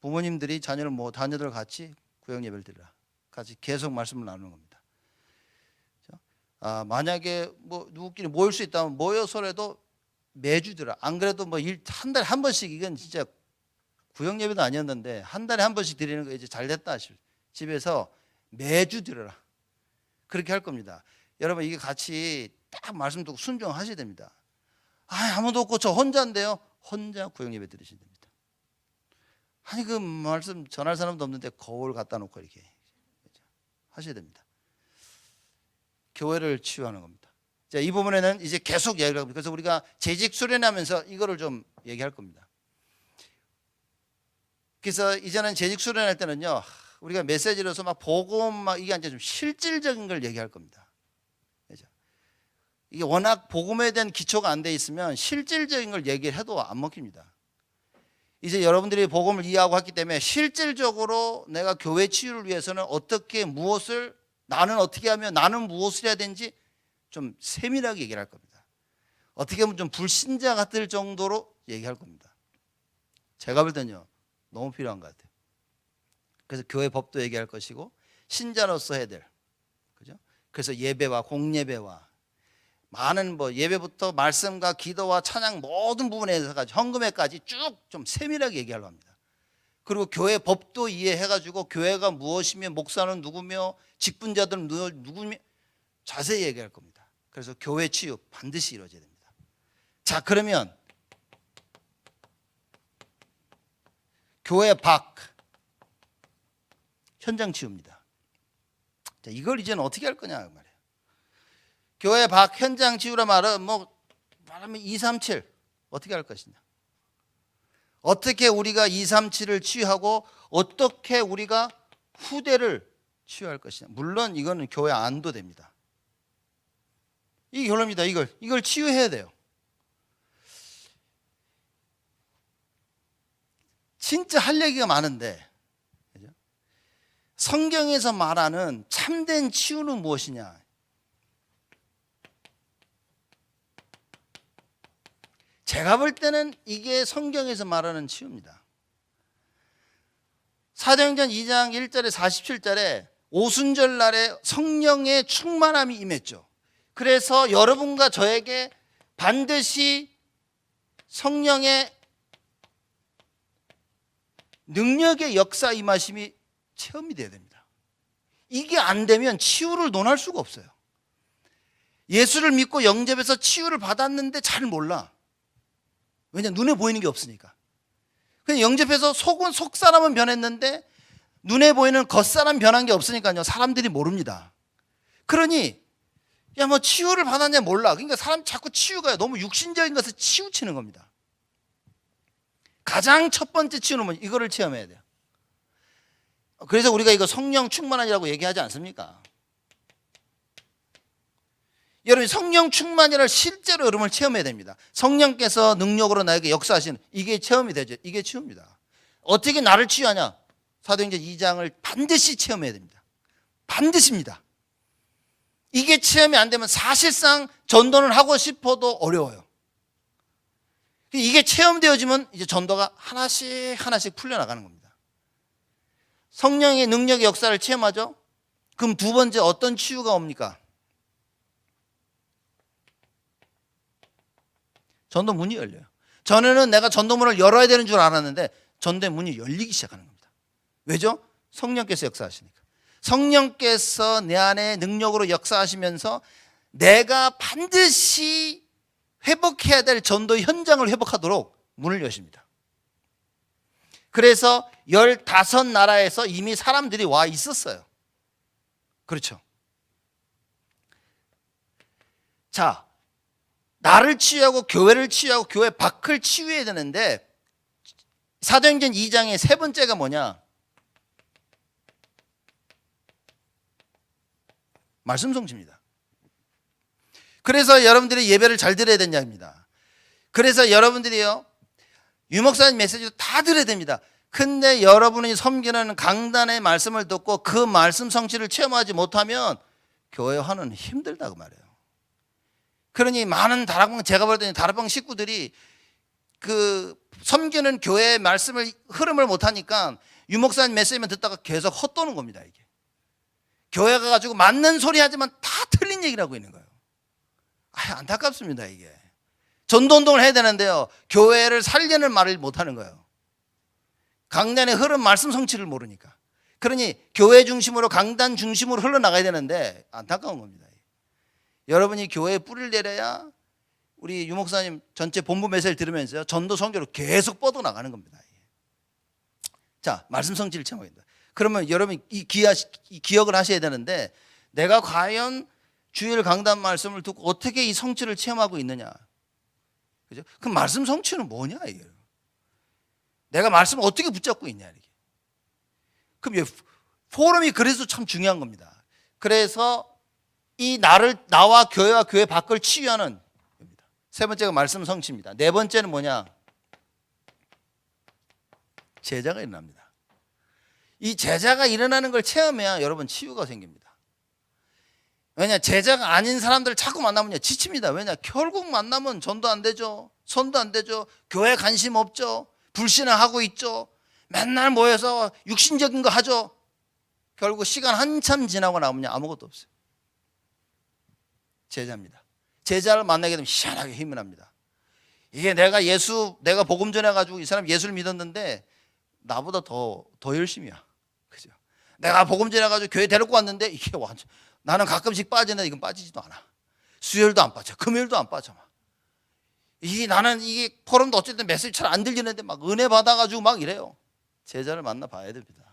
부모님들이 자녀들 같이 구역 예배를 드리라, 같이 계속 말씀을 나누는 겁니다. 만약에 누구끼리 모일 수 있다면 모여서라도 매주 드려. 안 그래도 한 달에 한 번씩, 이건 진짜 구역 예배도 아니었는데 한 달에 한 번씩 드리는 거 이제 잘 됐다. 집에서 매주 드려라. 그렇게 할 겁니다. 여러분, 이게 같이 딱 말씀 듣고 순종하셔야 됩니다. 아무도 없고 저 혼자인데요. 혼자 구역 예배 드리시면 됩니다. 아니, 그 말씀 전할 사람도 없는데 거울 갖다 놓고 이렇게 하셔야 됩니다. 교회를 치유하는 겁니다. 자, 이 부분에는 이제 계속 얘기를 합니다. 그래서 우리가 재직 수련하면서 이거를 좀 얘기할 겁니다. 그래서 이제는 재직 수련할 때는요, 우리가 메시지로서 복음 이게 아니라 좀 실질적인 걸 얘기할 겁니다. 그렇죠? 이게 워낙 복음에 대한 기초가 안 돼 있으면 실질적인 걸 얘기를 해도 안 먹힙니다. 이제 여러분들이 복음을 이해하고 했기 때문에 실질적으로 내가 교회 치유를 위해서는 나는 어떻게 하면 나는 무엇을 해야 되는지 좀 세밀하게 얘기를 할 겁니다. 어떻게 보면 좀 불신자 같을 정도로 얘기할 겁니다. 제가 볼 때는요, 너무 필요한 것 같아요. 그래서 교회 법도 얘기할 것이고, 신자로서 해야 될, 그죠? 그래서 예배와 공예배와 많은 예배부터 말씀과 기도와 찬양 모든 부분에서까지 헌금에까지 쭉 좀 세밀하게 얘기하려고 합니다. 그리고 교회 법도 이해해가지고 교회가 무엇이며 목사는 누구며 직분자들은 누구며 자세히 얘기할 겁니다. 그래서 교회 치유 반드시 이루어져야 됩니다. 자, 그러면 교회 밖 현장 치유입니다. 자, 이걸 이제는 어떻게 할 거냐 말이에요. 교회 밖 현장 치유라 말하면 237 어떻게 할 것이냐. 어떻게 우리가 237을 치유하고 어떻게 우리가 후대를 치유할 것이냐. 물론 이거는 교회 안도 됩니다. 이게 결론입니다. 이걸 치유해야 돼요. 진짜 할 얘기가 많은데, 그죠? 성경에서 말하는 참된 치유는 무엇이냐? 제가 볼 때는 이게 성경에서 말하는 치유입니다. 사도행전 2장 1절에 47절에 오순절 날에 성령의 충만함이 임했죠. 그래서 여러분과 저에게 반드시 성령의 능력의 역사 임하심이 체험이 돼야 됩니다. 이게 안 되면 치유를 논할 수가 없어요. 예수를 믿고 영접해서 치유를 받았는데 잘 몰라. 왜냐, 눈에 보이는 게 없으니까. 그냥 영접해서 속은 속사람은 변했는데 눈에 보이는 겉사람 변한 게 없으니까요, 사람들이 모릅니다. 그러니 치유를 받았냐 몰라. 그러니까 사람 자꾸 치유가 너무 육신적인 것을 치우치는 겁니다. 가장 첫 번째 치유는 뭐냐? 이거를 체험해야 돼요. 그래서 우리가 이거 성령 충만이라고 얘기하지 않습니까? 여러분 성령 충만이를 실제로 여러분을 체험해야 됩니다. 성령께서 능력으로 나에게 역사하시는 이게 체험이 되죠. 이게 치유입니다. 어떻게 나를 치유하냐? 사도행전 2장을 반드시 체험해야 됩니다. 반드시입니다. 이게 체험이 안 되면 사실상 전도를 하고 싶어도 어려워요. 이게 체험되어지면 이제 전도가 하나씩 풀려나가는 겁니다. 성령의 능력의 역사를 체험하죠. 그럼 두 번째 어떤 치유가 옵니까? 전도 문이 열려요. 전에는 내가 전도문을 열어야 되는 줄 알았는데 전도의 문이 열리기 시작하는 겁니다. 왜죠? 성령께서 역사하시니까. 성령께서 내 안에 능력으로 역사하시면서 내가 반드시 회복해야 될 전도 현장을 회복하도록 문을 여십니다. 그래서 15나라에서 이미 사람들이 와 있었어요. 그렇죠. 자, 나를 치유하고 교회를 치유하고 교회 밖을 치유해야 되는데 사도행전 2장의 세 번째가 뭐냐? 말씀 성취입니다. 그래서 여러분들이 예배를 잘 들어야 된다입니다. 그래서 여러분들이요 유목사님 메시지도 다 들어야 됩니다. 근데 여러분이 섬기는 강단의 말씀을 듣고 그 말씀 성취를 체험하지 못하면 교회화는 힘들다고 말해요. 그러니 많은 다락방, 제가 볼 때는 다락방 식구들이 그 섬기는 교회의 말씀을 흐름을 못하니까 유목사님 메시지만 듣다가 계속 헛도는 겁니다. 이게 교회 가가지고 맞는 소리 하지만 다 틀린 얘기를 하고 있는 거예요. 안타깝습니다. 이게 전도운동을 해야 되는데요 교회를 살리는 말을 못하는 거예요. 강단의 흐름 말씀 성취를 모르니까. 그러니 교회 중심으로 강단 중심으로 흘러나가야 되는데 안타까운 겁니다. 여러분이 교회에 뿌리를 내려야 우리 유목사님 전체 본부 메시지를 들으면서 전도 선교로 계속 뻗어나가는 겁니다. 자, 말씀 성취를 체험해야 된다. 그러면 여러분 이 기억을 하셔야 되는데 내가 과연 주일 강단 말씀을 듣고 어떻게 이 성취를 체험하고 있느냐. 그죠? 그 말씀 성취는 뭐냐 이게. 내가 말씀을 어떻게 붙잡고 있냐 이게. 그럼 포럼이 그래서 참 중요한 겁니다. 그래서 이 나와 교회와 교회 밖을 치유하는 겁니다. 세 번째가 말씀 성취입니다. 네 번째는 뭐냐? 제자가 일어납니다. 이 제자가 일어나는 걸 체험해야 여러분 치유가 생깁니다. 왜냐? 제자가 아닌 사람들을 자꾸 만나면요 지칩니다. 왜냐? 결국 만나면 전도 안 되죠. 선도 안 되죠. 교회 관심 없죠. 불신앙하고 있죠. 맨날 모여서 육신적인 거 하죠. 결국 시간 한참 지나고 나면요 아무것도 없어요. 제자입니다. 제자를 만나게 되면 희한하게 힘이 납니다. 이게 내가 복음 전해가지고 이 사람 예수를 믿었는데 나보다 더 열심히야. 그죠? 내가 복음 전해가지고 교회 데리고 왔는데 이게 완전 나는 가끔씩 빠지는데 이건 빠지지도 않아. 수요일도 안 빠져. 금요일도 안 빠져. 나는 이게 포럼도 어쨌든 메시지 잘 안 들리는데 막 은혜 받아가지고 막 이래요. 제자를 만나 봐야 됩니다.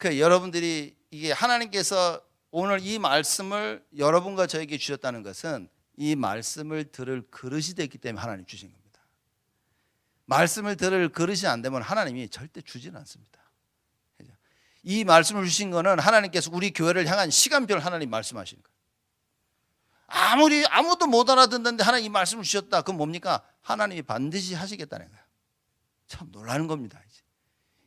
여러분들이 이게 하나님께서 오늘 이 말씀을 여러분과 저에게 주셨다는 것은 이 말씀을 들을 그릇이 됐기 때문에 하나님 주신 겁니다. 말씀을 들을 그릇이 안 되면 하나님이 절대 주지는 않습니다. 이 말씀을 주신 거는 하나님께서 우리 교회를 향한 시간별 하나님 말씀하시는 거예요. 아무도 못 알아듣는데 하나님 이 말씀을 주셨다. 그건 뭡니까? 하나님이 반드시 하시겠다는 거예요. 참 놀라는 겁니다.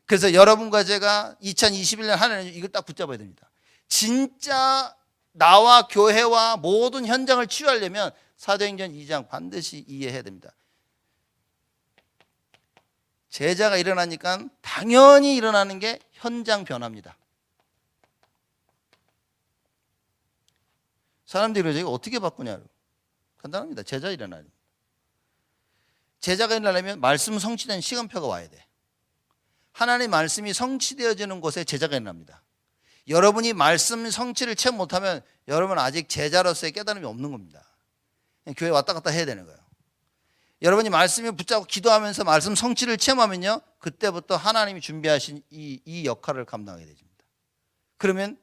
그래서 여러분과 제가 2021년 하나님 이걸 딱 붙잡아야 됩니다. 진짜 나와 교회와 모든 현장을 치유하려면 사도행전 2장 반드시 이해해야 됩니다. 제자가 일어나니까 당연히 일어나는 게 현장 변화입니다. 사람들이 그러죠. 이거 어떻게 바꾸냐. 간단합니다. 제자 일어나요. 제자가 일어나려면 말씀 성취된 시간표가 와야 돼. 하나님의 말씀이 성취되어지는 곳에 제자가 일어납니다. 여러분이 말씀 성취를 체험 못하면 여러분 아직 제자로서의 깨달음이 없는 겁니다. 교회 왔다 갔다 해야 되는 거예요. 여러분이 말씀을 붙잡고 기도하면서 말씀 성취를 체험하면요 그때부터 하나님이 준비하신 이 역할을 감당하게 됩니다. 그러면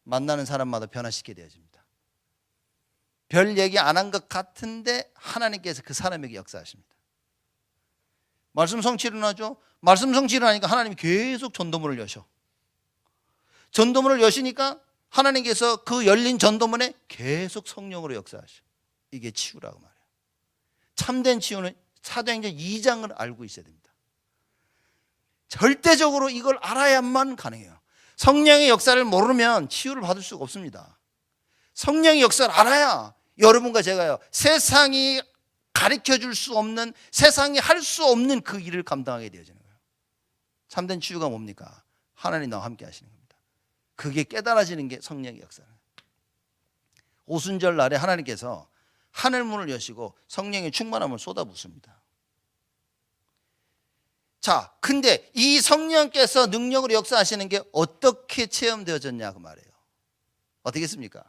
만나는 사람마다 변화시키게 되어집니다. 별 얘기 안 한 것 같은데 하나님께서 그 사람에게 역사하십니다. 말씀 성취 일어나죠. 말씀 성취 일어나니까 하나님이 계속 전도문을 여셔. 전도문을 여시니까 하나님께서 그 열린 전도문에 계속 성령으로 역사하셔. 이게 치유라고 말해요. 참된 치유는 사도행전 2장을 알고 있어야 됩니다. 절대적으로 이걸 알아야만 가능해요. 성령의 역사를 모르면 치유를 받을 수가 없습니다. 성령의 역사를 알아야 여러분과 제가요, 세상이 가르쳐 줄 수 없는, 세상이 할 수 없는 그 일을 감당하게 되어지는 거예요. 참된 치유가 뭡니까? 하나님 나와 함께 하시는 겁니다. 그게 깨달아지는 게 성령의 역사예요. 오순절 날에 하나님께서 하늘문을 여시고 성령의 충만함을 쏟아붓습니다. 자, 근데 이 성령께서 능력으로 역사하시는 게 어떻게 체험되어졌냐 그 말이에요. 어떻게 했습니까?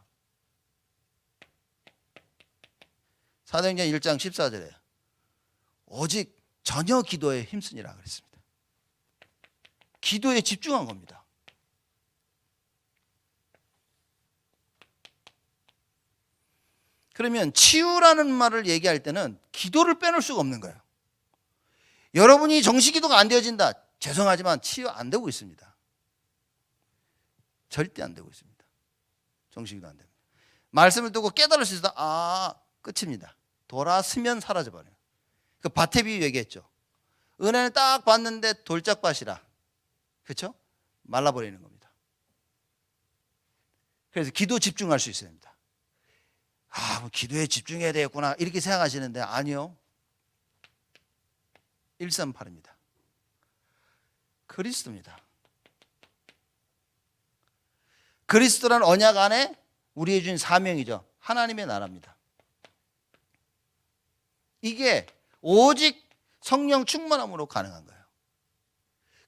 사도행전 1장 14절에 오직 전혀 기도에 힘쓰니라 그랬습니다. 기도에 집중한 겁니다. 그러면 치유라는 말을 얘기할 때는 기도를 빼놓을 수가 없는 거예요. 여러분이 정식기도가 안 되어진다. 죄송하지만 치유 안 되고 있습니다. 절대 안 되고 있습니다. 정식기도 안 됩니다. 말씀을 듣고 깨달을 수 있다. 끝입니다. 돌아서면 사라져버려요. 그 밭의 비유 얘기했죠. 은혜를 딱 봤는데 돌짝밭이라. 그렇죠? 말라버리는 겁니다. 그래서 기도 집중할 수 있어야 됩니다. 뭐 기도에 집중해야 되겠구나 이렇게 생각하시는데 아니요. 138입니다. 그리스도입니다. 그리스도란 언약 안에 우리의 주인 사명이죠. 하나님의 나라입니다. 이게 오직 성령 충만함으로 가능한 거예요.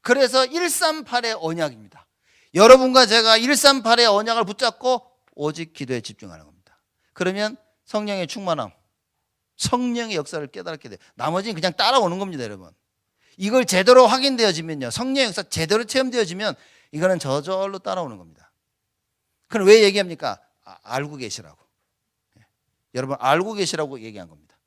그래서 138의 언약입니다. 여러분과 제가 138의 언약을 붙잡고 오직 기도에 집중하는 겁니다. 그러면 성령의 충만함, 성령의 역사를 깨닫게 돼요. 나머지는 그냥 따라오는 겁니다, 여러분. 이걸 제대로 확인되어지면요, 성령의 역사 제대로 체험되어지면 이거는 저절로 따라오는 겁니다. 그럼 왜 얘기합니까? 알고 계시라고. 여러분 알고 계시라고 얘기한 겁니다.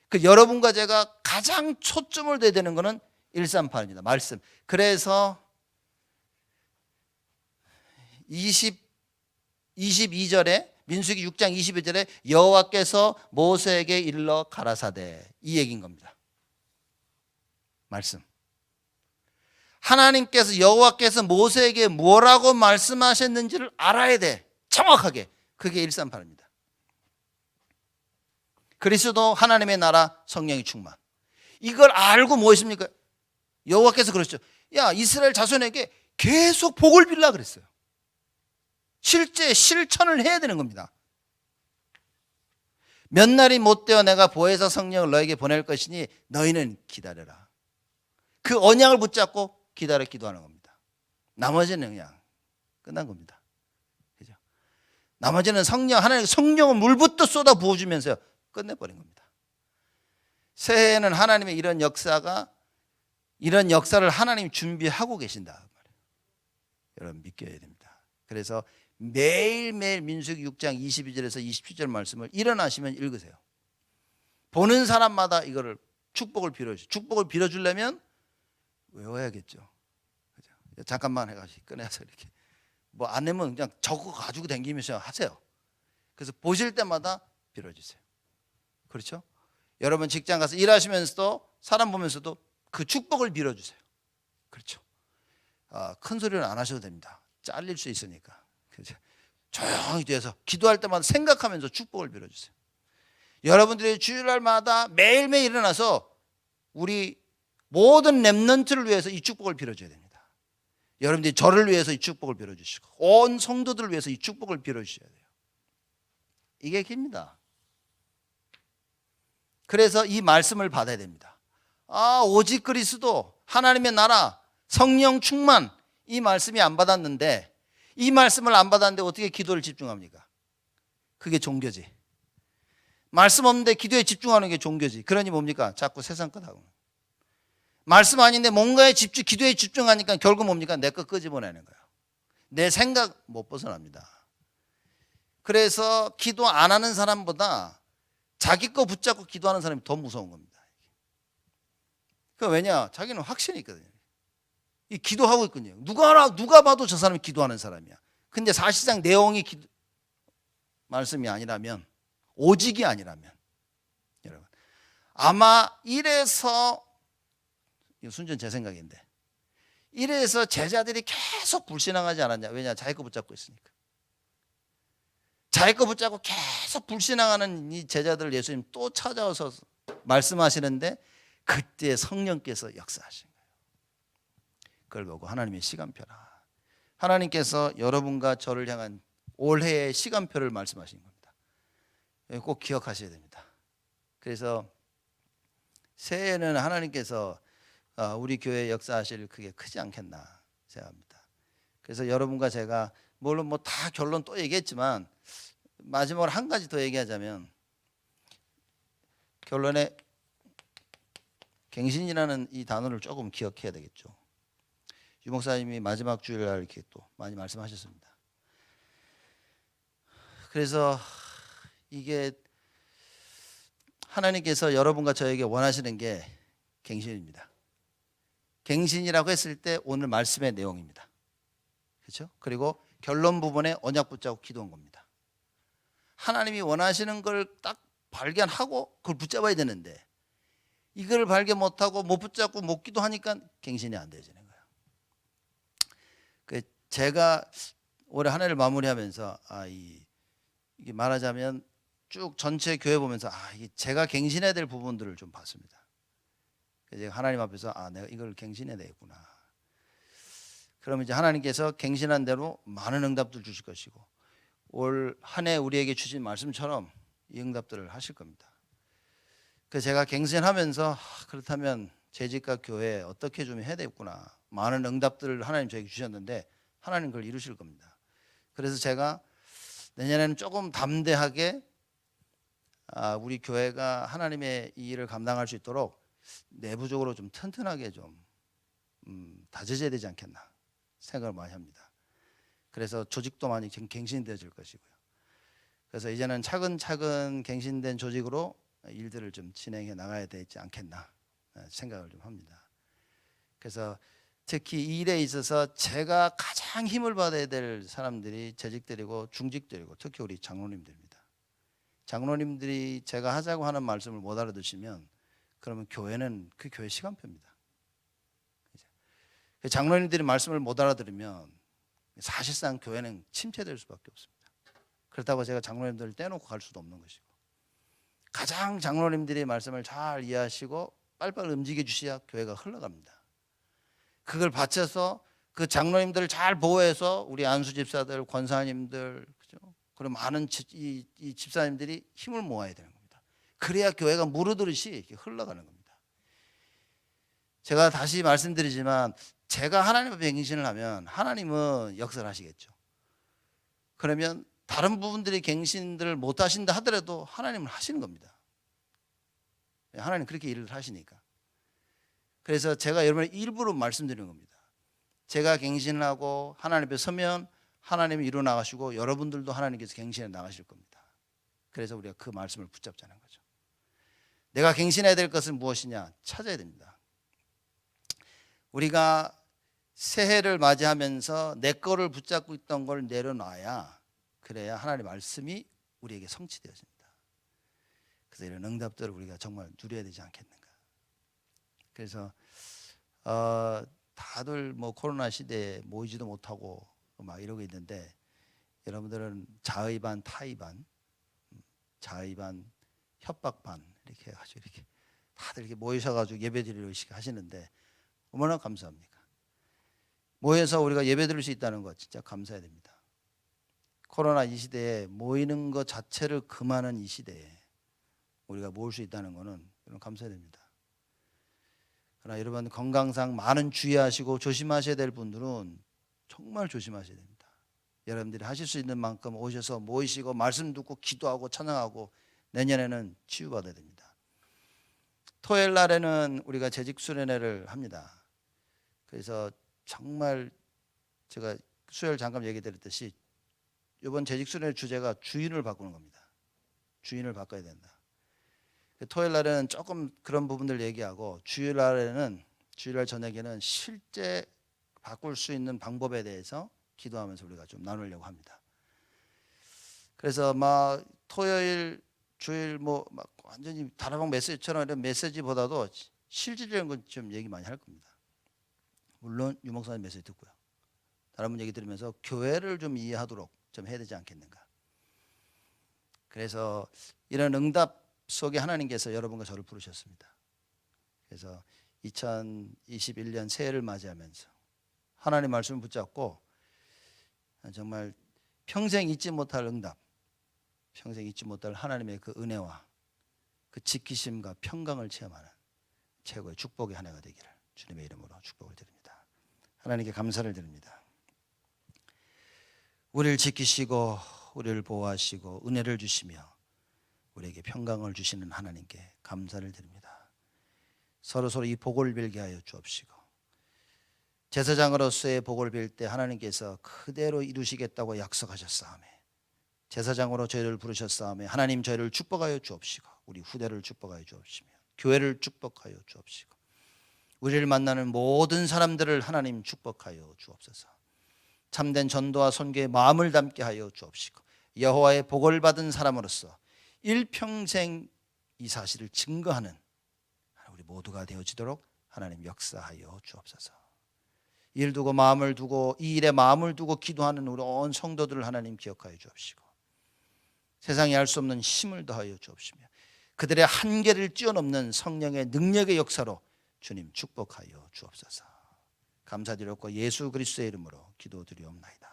그 여러분과 제가 가장 초점을 둬야 되는 것은 138입니다. 말씀. 그래서 22절에 민수기 6장 22절에 여호와께서 모세에게 일러 가라사대 이 얘기인 겁니다. 말씀. 하나님께서 여호와께서 모세에게 뭐라고 말씀하셨는지를 알아야 돼. 정확하게. 그게 138입니다. 그리스도 하나님의 나라 성령의 충만. 이걸 알고 뭐 했습니까? 여호와께서 그랬죠. 야, 이스라엘 자손에게 계속 복을 빌라 그랬어요. 실제 실천을 해야 되는 겁니다. 몇 날이 못 되어 내가 보혜사 성령을 너에게 보낼 것이니 너희는 기다려라. 그 언약을 붙잡고 기다려 기도하는 겁니다. 나머지는 그냥 끝난 겁니다. 그죠? 나머지는 하나님 성령을 물부터 쏟아 부어주면서 끝내버린 겁니다. 새해에는 하나님의 이런 역사를 하나님이 준비하고 계신다 말이에요. 여러분 믿겨야 됩니다. 그래서 매일매일 민수기 6장 22절에서 27절 말씀을 일어나시면 읽으세요. 보는 사람마다 이거를 축복을 빌어주세요. 축복을 빌어주려면 외워야겠죠. 그죠? 잠깐만 해가지고 꺼내서 이렇게 뭐 안 내면 그냥 적어 가지고 다니면서 하세요. 그래서 보실 때마다 빌어주세요. 그렇죠? 여러분 직장 가서 일하시면서도 사람 보면서도 그 축복을 빌어주세요. 그렇죠? 큰 소리는 안 하셔도 됩니다. 잘릴 수 있으니까. 그렇죠? 조용히 뒤에서 기도할 때마다 생각하면서 축복을 빌어주세요. 여러분들이 주일날마다 매일매일 일어나서 우리 모든 렘넌트를 위해서 이 축복을 빌어줘야 됩니다. 여러분들이 저를 위해서 이 축복을 빌어주시고 온 성도들을 위해서 이 축복을 빌어주셔야 돼요. 이게 깁니다. 그래서 이 말씀을 받아야 됩니다. 오직 그리스도 하나님의 나라 성령 충만 이 말씀이 안 받았는데 이 말씀을 안 받았는데 어떻게 기도를 집중합니까? 그게 종교지. 말씀 없는데 기도에 집중하는 게 종교지. 그러니 뭡니까? 자꾸 세상 것하고. 말씀 아닌데 뭔가에 기도에 집중하니까 결국 뭡니까? 내 것 끄집어내는 거예요. 내 생각 못 벗어납니다. 그래서 기도 안 하는 사람보다 자기 거 붙잡고 기도하는 사람이 더 무서운 겁니다. 그 왜냐? 자기는 확신이 있거든요. 이 기도하고 있거든요. 누가 봐도 저 사람이 기도하는 사람이야. 근데 사실상 내용이 말씀이 아니라면, 오직이 아니라면, 여러분 아마 이래서, 순전 제 생각인데, 이래서 제자들이 계속 불신앙하지 않았냐? 왜냐? 자기 거 붙잡고 있으니까. 자기 거 붙잡고 계속 불신앙하는 이 제자들을 예수님 또 찾아와서 말씀하시는데, 그때 성령께서 역사하신 거예요. 그걸 보고 하나님의 시간표라. 하나님께서 여러분과 저를 향한 올해의 시간표를 말씀하신 겁니다. 꼭 기억하셔야 됩니다. 그래서 새해에는 하나님께서 우리 교회 역사하실 그게 크지 않겠나 생각합니다. 그래서 여러분과 제가 물론 뭐 다 결론 또 얘기했지만 마지막으로 한 가지 더 얘기하자면, 결론에 갱신이라는 이 단어를 조금 기억해야 되겠죠. 유 목사님이 마지막 주일날 이렇게 또 많이 말씀하셨습니다. 그래서 이게 하나님께서 여러분과 저에게 원하시는 게 갱신입니다. 갱신이라고 했을 때 오늘 말씀의 내용입니다. 그렇죠? 그리고 결론 부분에 언약 붙잡고 기도한 겁니다. 하나님이 원하시는 걸 딱 발견하고 그걸 붙잡아야 되는데, 이걸 발견 못하고 못 붙잡고 못 기도하니까 갱신이 안 되어지는 거예요. 제가 올해 한 해를 마무리하면서 이게 말하자면 쭉 전체 교회 보면서 이게 제가 갱신해야 될 부분들을 좀 봤습니다. 그래서 제가 하나님 앞에서 내가 이걸 갱신해야 되겠구나. 그러면 이제 하나님께서 갱신한 대로 많은 응답들 주실 것이고, 올 한 해 우리에게 주신 말씀처럼 이 응답들을 하실 겁니다. 그래서 제가 갱신하면서 그렇다면 재직과 교회 어떻게 좀 해야 되겠구나. 많은 응답들을 하나님 저에게 주셨는데 하나님 그걸 이루실 겁니다. 그래서 제가 내년에는 조금 담대하게 우리 교회가 하나님의 이 일을 감당할 수 있도록 내부적으로 좀 튼튼하게 좀 다져져야 되지 않겠나 생각을 많이 합니다. 그래서 조직도 많이 갱신되어질 것이고요. 그래서 이제는 차근차근 갱신된 조직으로 일들을 좀 진행해 나가야 되지 않겠나 생각을 좀 합니다. 그래서 특히 이 일에 있어서 제가 가장 힘을 받아야 될 사람들이 재직들이고 중직들이고 특히 우리 장로님들입니다. 장로님들이 제가 하자고 하는 말씀을 못 알아듣으면 그러면 교회는 그 교회 시간표입니다. 장로님들이 말씀을 못 알아들으면 사실상 교회는 침체될 수밖에 없습니다. 그렇다고 제가 장로님들을 떼놓고 갈 수도 없는 것이고, 가장 장로님들이 말씀을 잘 이해하시고 빨리빨리 움직여 주셔야 교회가 흘러갑니다. 그걸 바쳐서 그 장로님들을 잘 보호해서 우리 안수 집사들, 권사님들, 그죠? 그리고 많은 이 집사님들이 힘을 모아야 되는 겁니다. 그래야 교회가 무르르듯이 이렇게 흘러가는 겁니다. 제가 다시 말씀드리지만 제가 하나님 앞에 갱신을 하면 하나님은 역사를 하시겠죠. 그러면 다른 부분들이 갱신들을 못 하신다 하더라도 하나님은 하시는 겁니다. 하나님 그렇게 일을 하시니까. 그래서 제가 여러분의 일부러 말씀드리는 겁니다. 제가 갱신을 하고 하나님 앞에 서면 하나님이 이루어 나가시고 여러분들도 하나님께서 갱신해 나가실 겁니다. 그래서 우리가 그 말씀을 붙잡자는 거죠. 내가 갱신해야 될 것은 무엇이냐? 찾아야 됩니다. 우리가 새해를 맞이하면서 내 거를 붙잡고 있던 걸 내려놔야, 그래야 하나님의 말씀이 우리에게 성취되어집니다. 그래서 이런 응답들을 우리가 정말 누려야 되지 않겠는가. 그래서 다들 뭐 코로나 시대에 모이지도 못하고 막 이러고 있는데, 여러분들은 자의 반 타의 반, 자의 반 협박 반 이렇게 해가지고 이렇게 다들 이렇게 모이셔가지고 예배드리러 하시는데 얼마나 감사합니까? 모여서 우리가 예배드릴 수 있다는 것 진짜 감사해야 됩니다. 코로나 이 시대에 모이는 것 자체를 금하는 이 시대에 우리가 모일 수 있다는 것은 여러분 감사해야 됩니다. 그러나 여러분 건강상 많은 주의하시고 조심하셔야 될 분들은 정말 조심하셔야 됩니다. 여러분들이 하실 수 있는 만큼 오셔서 모이시고 말씀 듣고 기도하고 찬양하고 내년에는 치유받아야 됩니다. 토요일 날에는 우리가 재직 수련회를 합니다. 그래서 정말 제가 수요일 잠깐 얘기 드렸듯이 이번 재직순회 주제가 주인을 바꾸는 겁니다. 주인을 바꿔야 된다. 토요일 날에는 조금 그런 부분들 얘기하고 주일날 저녁에는 실제 바꿀 수 있는 방법에 대해서 기도하면서 우리가 좀 나누려고 합니다. 그래서 막 토요일, 주일 막 완전히 다락방 메시지처럼 이런 메시지보다도 실질적인 건 좀 얘기 많이 할 겁니다. 물론 유 목사님 메시지 듣고요. 다른 분 얘기 들으면서 교회를 좀 이해하도록 좀 해야 되지 않겠는가. 그래서 이런 응답 속에 하나님께서 여러분과 저를 부르셨습니다. 그래서 2021년 새해를 맞이하면서 하나님 말씀을 붙잡고 정말 평생 잊지 못할 응답, 평생 잊지 못할 하나님의 그 은혜와 그 지키심과 평강을 체험하는 최고의 축복의 한 해가 되기를 주님의 이름으로 축복을 드립니다. 하나님께 감사를 드립니다. 우리를 지키시고 우리를 보호하시고 은혜를 주시며 우리에게 평강을 주시는 하나님께 감사를 드립니다. 서로 이 복을 빌게 하여 주옵시고 제사장으로서의 복을 빌 때 하나님께서 그대로 이루시겠다고 약속하셨사오매 제사장으로 저희를 부르셨사오매 하나님 저희를 축복하여 주옵시고 우리 후대를 축복하여 주옵시며 교회를 축복하여 주옵시고 우리를 만나는 모든 사람들을 하나님 축복하여 주옵소서. 참된 전도와 선교의 마음을 담게 하여 주옵시고 여호와의 복을 받은 사람으로서 일평생 이 사실을 증거하는 우리 모두가 되어지도록 하나님 역사하여 주옵소서. 일 두고 마음을 두고 이 일에 마음을 두고 기도하는 우리 온 성도들을 하나님 기억하여 주옵시고 세상에 알 수 없는 힘을 더하여 주옵시며 그들의 한계를 뛰어넘는 성령의 능력의 역사로 주님 축복하여 주옵소서. 감사드렸고 예수 그리스도의 이름으로 기도드리옵나이다.